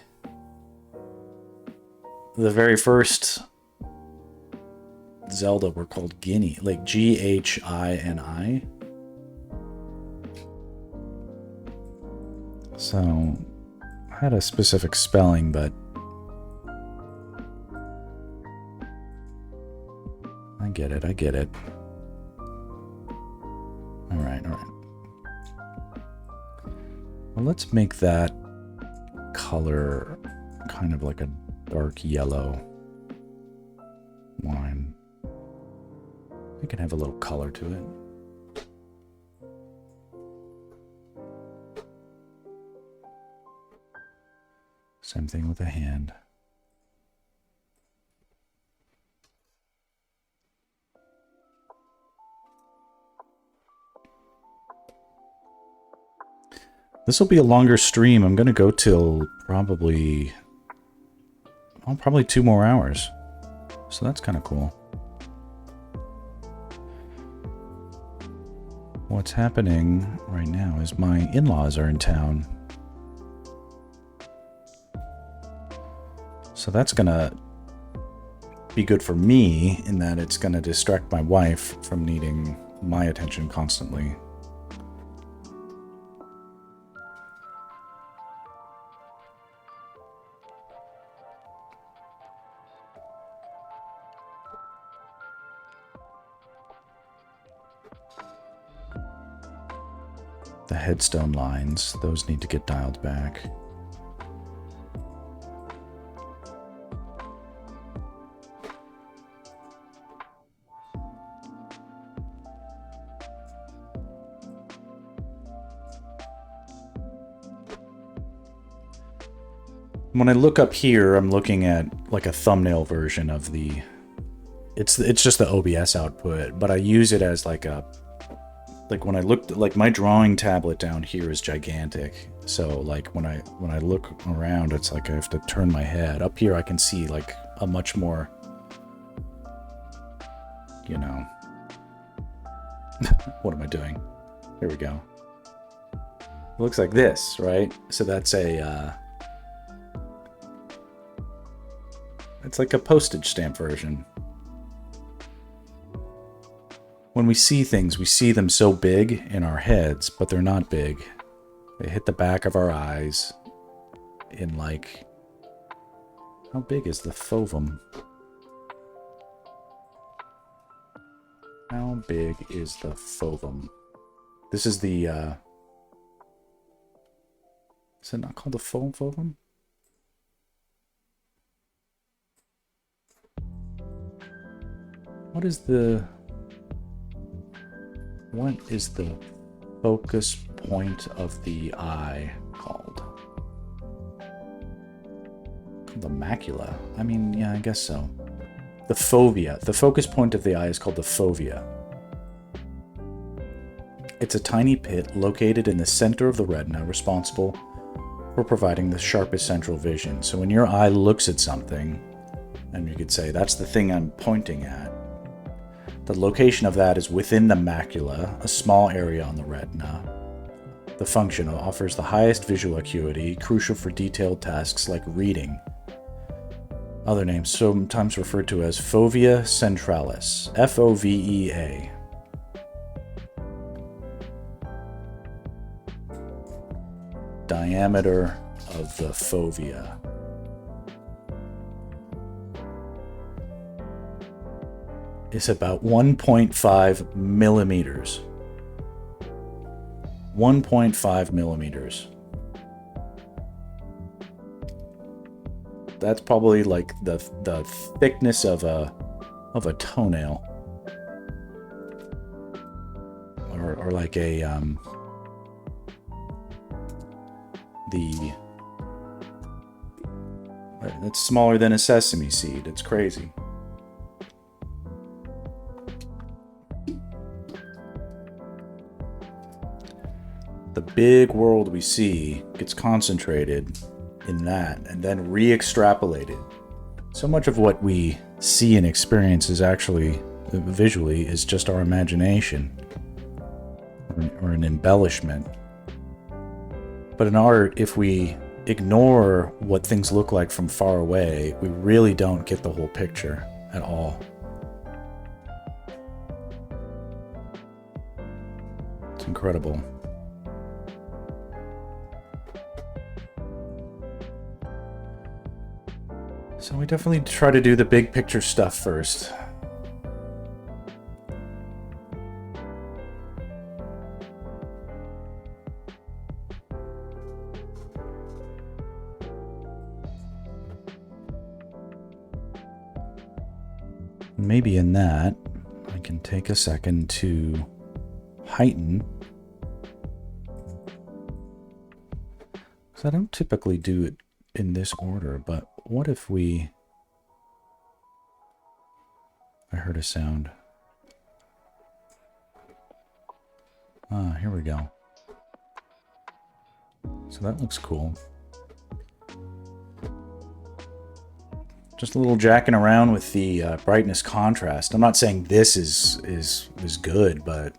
very first Zelda were called Ghini, like Ghini. So, I had a specific spelling, but I get it, I get it. Alright, alright. Well, let's make that color kind of like a dark yellow line. We can have a little color to it. Same thing with the hand. This will be a longer stream. I'm going to go till probably 2 more hours. So that's kind of cool. What's happening right now is my in-laws are in town. So that's going to be good for me in that it's going to distract my wife from needing my attention constantly. The headstone lines, those need to get dialed back. When I look up here, I'm looking at like a thumbnail version of the... It's just the OBS output, but I use it as like a... Like when I looked, like my drawing tablet down here is gigantic. So like when I look around, it's like I have to turn my head. Up here I can see like a much more, you know, what am I doing? Here we go. It looks like this, right? So that's a, it's like a postage stamp version. When we see things, we see them so big in our heads, but they're not big. They hit the back of our eyes in like... How big is the fovum? How big is the fovum? This is the Is it not called the fovum? What is the focus point of the eye called? The macula. I mean, yeah, I guess so. The fovea. The focus point of the eye is called the fovea. It's a tiny pit located in the center of the retina, responsible for providing the sharpest central vision. So when your eye looks at something, and you could say, that's the thing I'm pointing at, the location of that is within the macula, a small area on the retina. The function offers the highest visual acuity, crucial for detailed tasks like reading. Other names sometimes referred to as fovea centralis, F-O-V-E-A. Diameter of the fovea. Is about 1.5 millimeters. 1.5 millimeters. That's probably like the thickness of a toenail, or like a it's smaller than a sesame seed. It's crazy. The big world we see gets concentrated in that and then re-extrapolated. So much of what we see and experience is actually visually is just our imagination or an embellishment. But in art, if we ignore what things look like from far away, we really don't get the whole picture at all. It's incredible. So we definitely try to do the big picture stuff first. Maybe in that, I can take a second to heighten. Because I don't typically do it in this order, but what if we... I heard a sound. Ah, here we go. So that looks cool. Just a little jacking around with the brightness contrast. I'm not saying this is good, but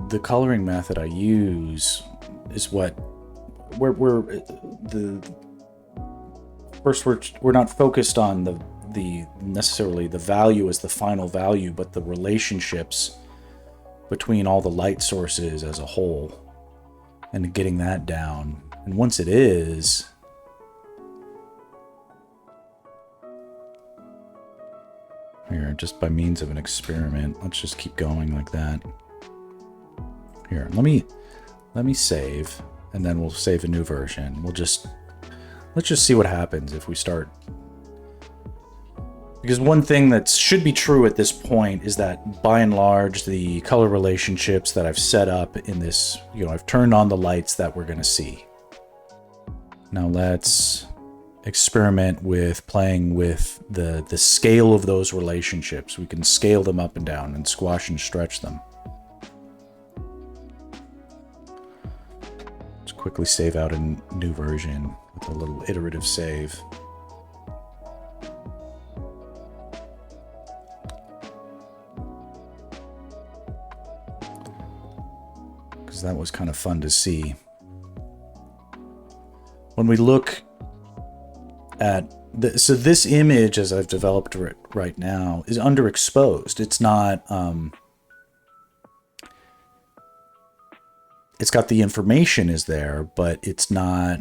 the coloring method I use is what we're not focused on the necessarily the value as the final value, but the relationships between all the light sources as a whole and getting that down. And once it is, here, just by means of an experiment, let's just keep going like that. Here, let me save, and then we'll save a new version. Let's just see what happens if we start. Because one thing that should be true at this point is that, by and large, the color relationships that I've set up in this, I've turned on the lights that we're going to see. Now let's experiment with playing with the scale of those relationships. We can scale them up and down and squash and stretch them. Let's quickly save out a new version with a little iterative save. Because that was kind of fun to see. When we look at so this image, as I've developed it right now, is underexposed. It's not. It's got the information is there, but it's not.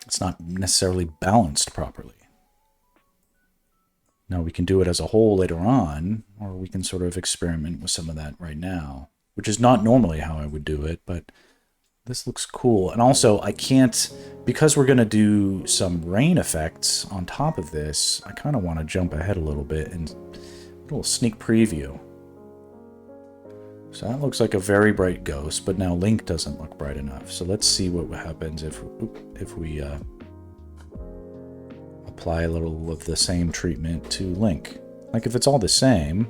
It's not necessarily balanced properly. Now we can do it as a whole later on, or we can sort of experiment with some of that right now, which is not normally how I would do it, but this looks cool. And also I can't, because we're going to do some rain effects on top of this, I kind of want to jump ahead a little bit and a little sneak preview. So that looks like a very bright ghost, but now Link doesn't look bright enough. So let's see what happens if we apply a little of the same treatment to Link. Like if it's all the same,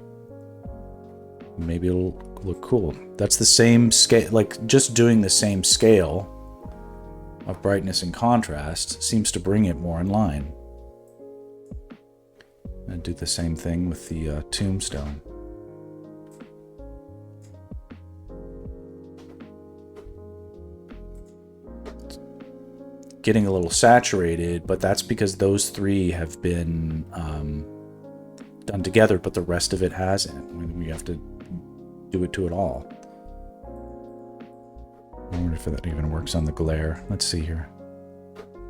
maybe it'll look cool. That's the same scale, like just doing the same scale of brightness and contrast seems to bring it more in line. And do the same thing with the tombstone. Getting a little saturated, but that's because those three have been done together, but the rest of it hasn't. We have to do it to it all. I wonder if that even works on the glare. Let's see here.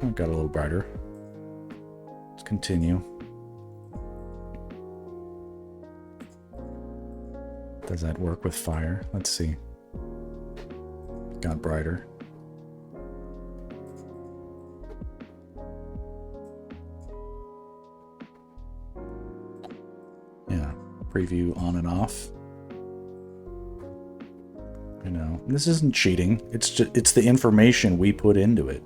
Oh, it got a little brighter. Let's continue. Does that work with fire? Let's see. Got brighter. Yeah, preview on and off. You know, this isn't cheating. It's the information we put into it.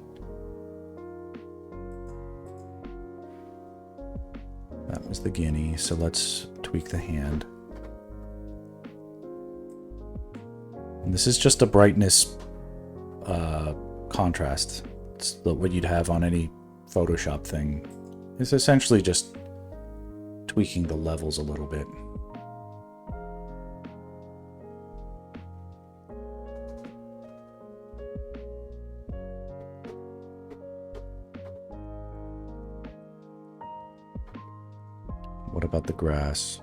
That was the Ghini, so let's tweak the hand. And this is just a brightness contrast. It's what you'd have on any Photoshop thing. It's essentially just tweaking the levels a little bit. What about the grass?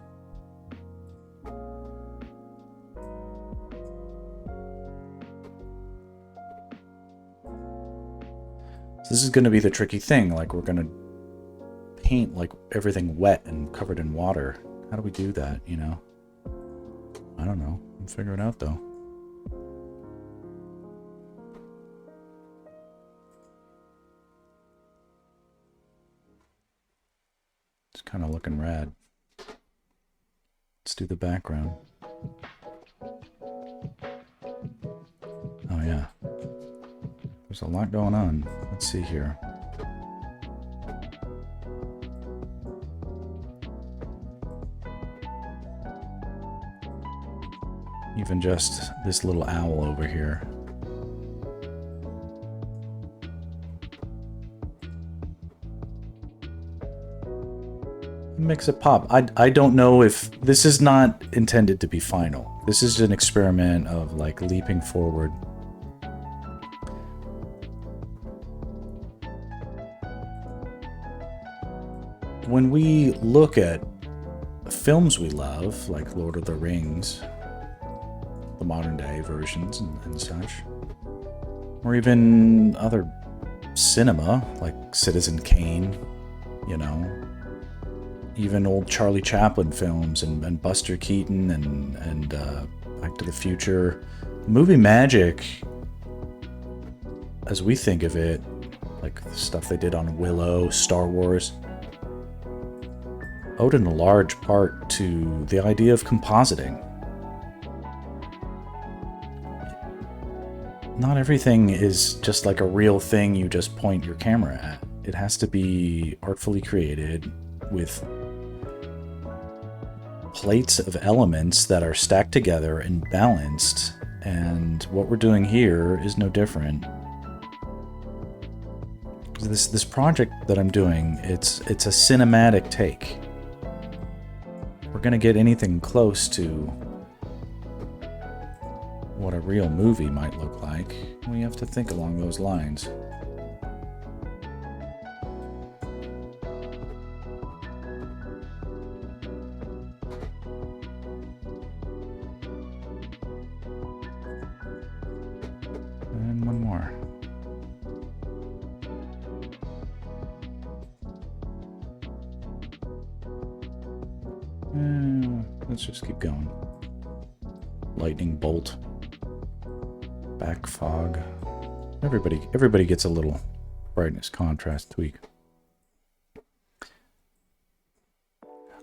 So this is going to be the tricky thing. Like, we're going to paint like everything wet and covered in water. How do we do that, you know? I don't know. We'll figure it out though. It's kind of looking rad. Let's do the background. Oh yeah. There's a lot going on. Let's see here. Even just this little owl over here. Makes it pop. I don't know if this is not intended to be final. This is an experiment of like leaping forward. When we look at films we love, like Lord of the Rings, the modern day versions and such, or even other cinema like Citizen Kane, you know, even old Charlie Chaplin films and Buster Keaton and Back to the Future. Movie magic, as we think of it, like the stuff they did on Willow, Star Wars, owed in a large part to the idea of compositing. Not everything is just like a real thing you just point your camera at. It has to be artfully created with plates of elements that are stacked together and balanced, and what we're doing here is no different. This project that I'm doing, it's a cinematic take. If we're gonna get anything close to what a real movie might look like, we have to think along those lines. And one more. Let's just keep going. Lightning bolt. Back fog. Everybody gets a little brightness contrast tweak.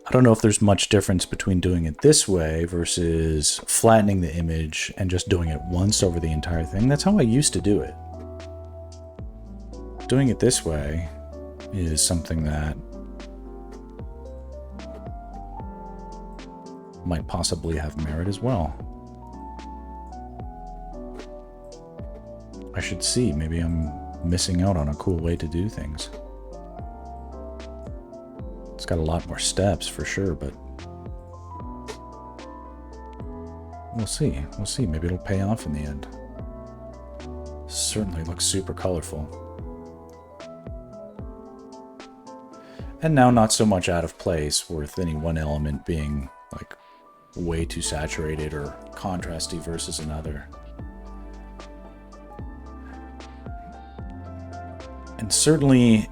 I don't know if there's much difference between doing it this way versus flattening the image and just doing it once over the entire thing. That's how I used to do it. Doing it this way is something that might possibly have merit as well. I should see. Maybe I'm missing out on a cool way to do things. It's got a lot more steps for sure, but we'll see. We'll see. Maybe it'll pay off in the end. Certainly looks super colorful. And now not so much out of place with any one element being like way too saturated or contrasty versus another. And certainly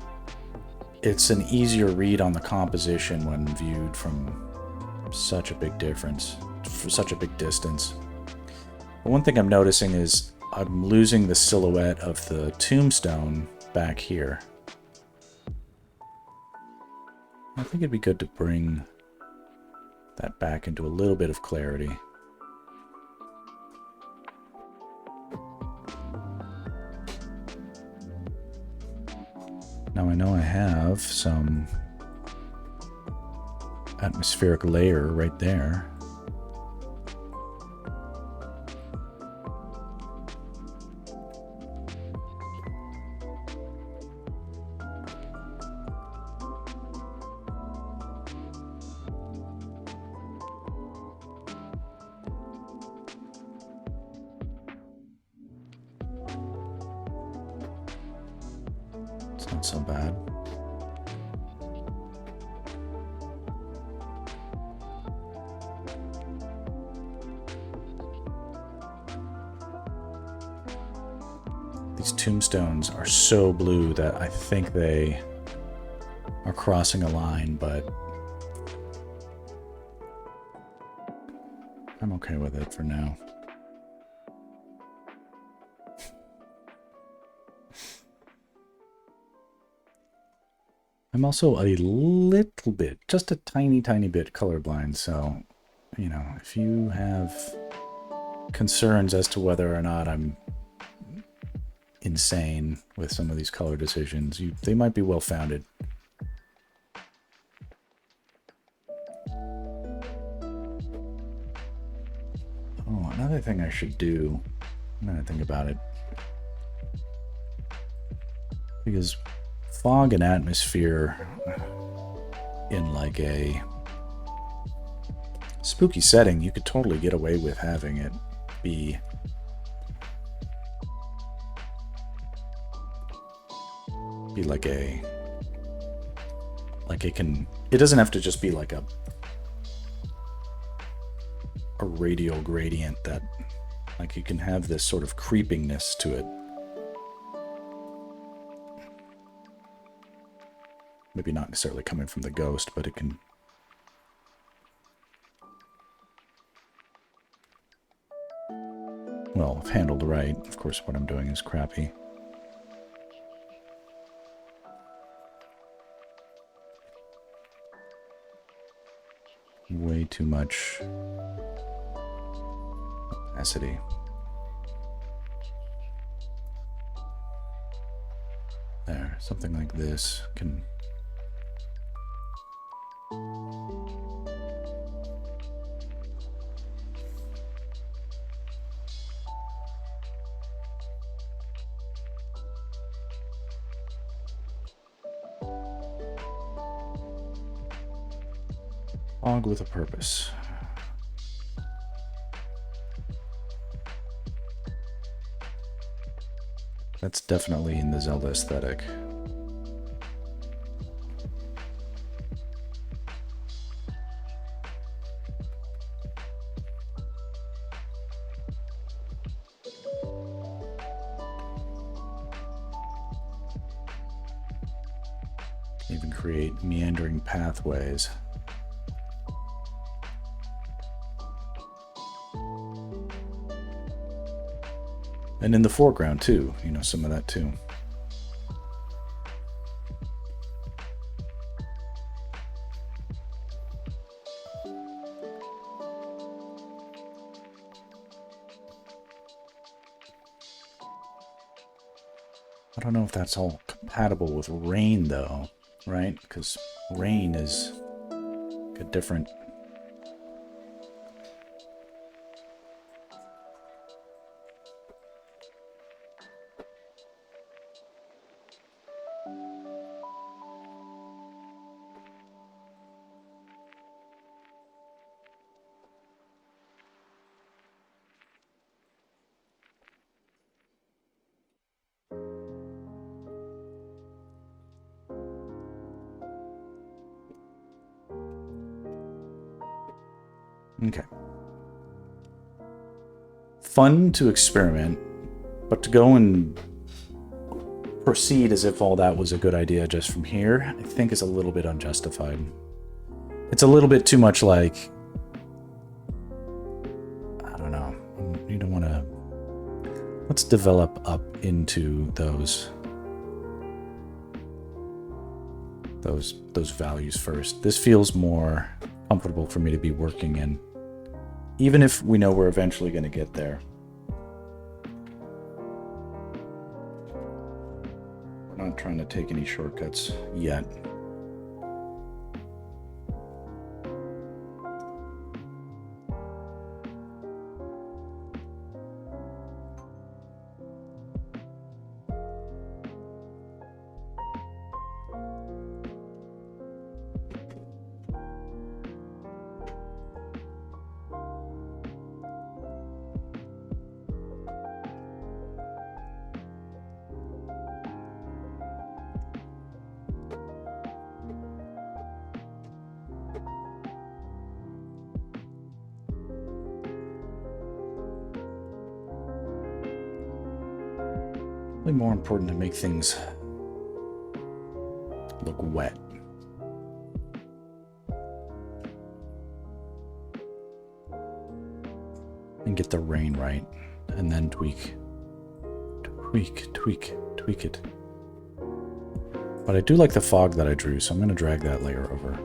it's an easier read on the composition when viewed from such a big difference, for such a big distance. But one thing I'm noticing is I'm losing the silhouette of the tombstone back here. I think it'd be good to bring that back into a little bit of clarity. Now I know I have some atmospheric layer right there. Not so bad. These tombstones are so blue that I think they are crossing a line, but I'm okay with it for now. I'm also a little bit, just a tiny, tiny bit colorblind. So, you know, if you have concerns as to whether or not I'm insane with some of these color decisions, they might be well-founded. Oh, another thing I should do, now that I think about it, because fog and atmosphere in like a spooky setting, you could totally get away with having it be like it doesn't have to just be like a radial gradient that, like, you can have this sort of creepingness to it. Maybe not necessarily coming from the ghost, but it can... Well, if handled right, of course what I'm doing is crappy. Way too much opacity. There, something like this can... Fog with a purpose. That's definitely in the Zelda aesthetic. Even create meandering pathways. And in the foreground too, you know, some of that too. I don't know if that's all compatible with rain though, right? Because rain is a different... Okay. Fun to experiment, but to go and proceed as if all that was a good idea just from here, I think is a little bit unjustified. It's a little bit too much like... I don't know. You don't want to... Let's develop up into those values first. This feels more comfortable for me to be working in. Even if we know we're eventually going to get there. We're not trying to take any shortcuts yet. Really more important to make things look wet. And get the rain right. And then tweak it. But I do like the fog that I drew, so I'm going to drag that layer over.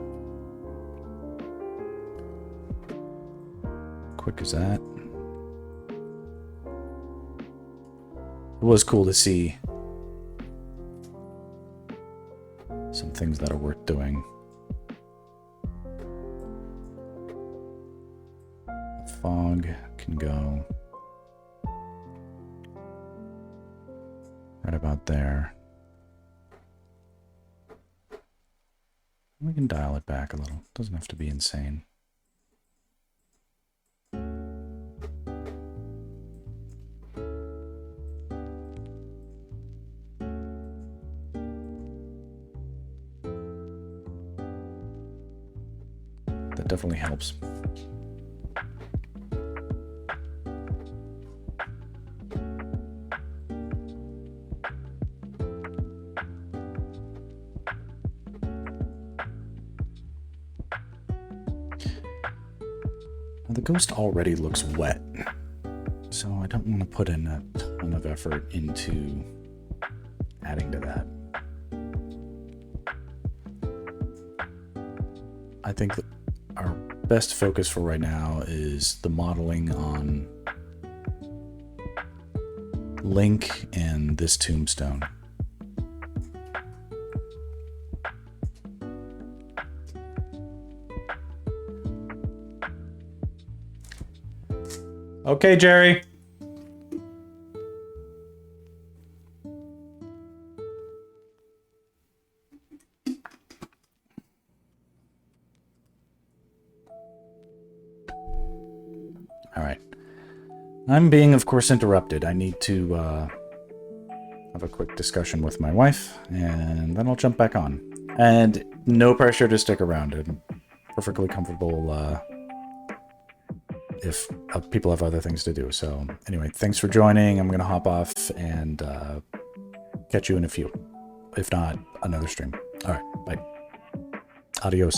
Quick as that. It was cool to see some things that are worth doing. Fog can go right about there. We can dial it back a little. Doesn't have to be insane. That definitely helps. The ghost already looks wet, so I don't want to put in a ton of effort into adding to that. I think that our best focus for right now is the modeling on Link and this tombstone. Okay, Jerry. All right. I'm being, of course, interrupted. I need to have a quick discussion with my wife, and then I'll jump back on. And no pressure to stick around. I'm perfectly comfortable if people have other things to do. So anyway, thanks for joining. I'm going to hop off and catch you in a few. If not, another stream. All right, bye. Adios.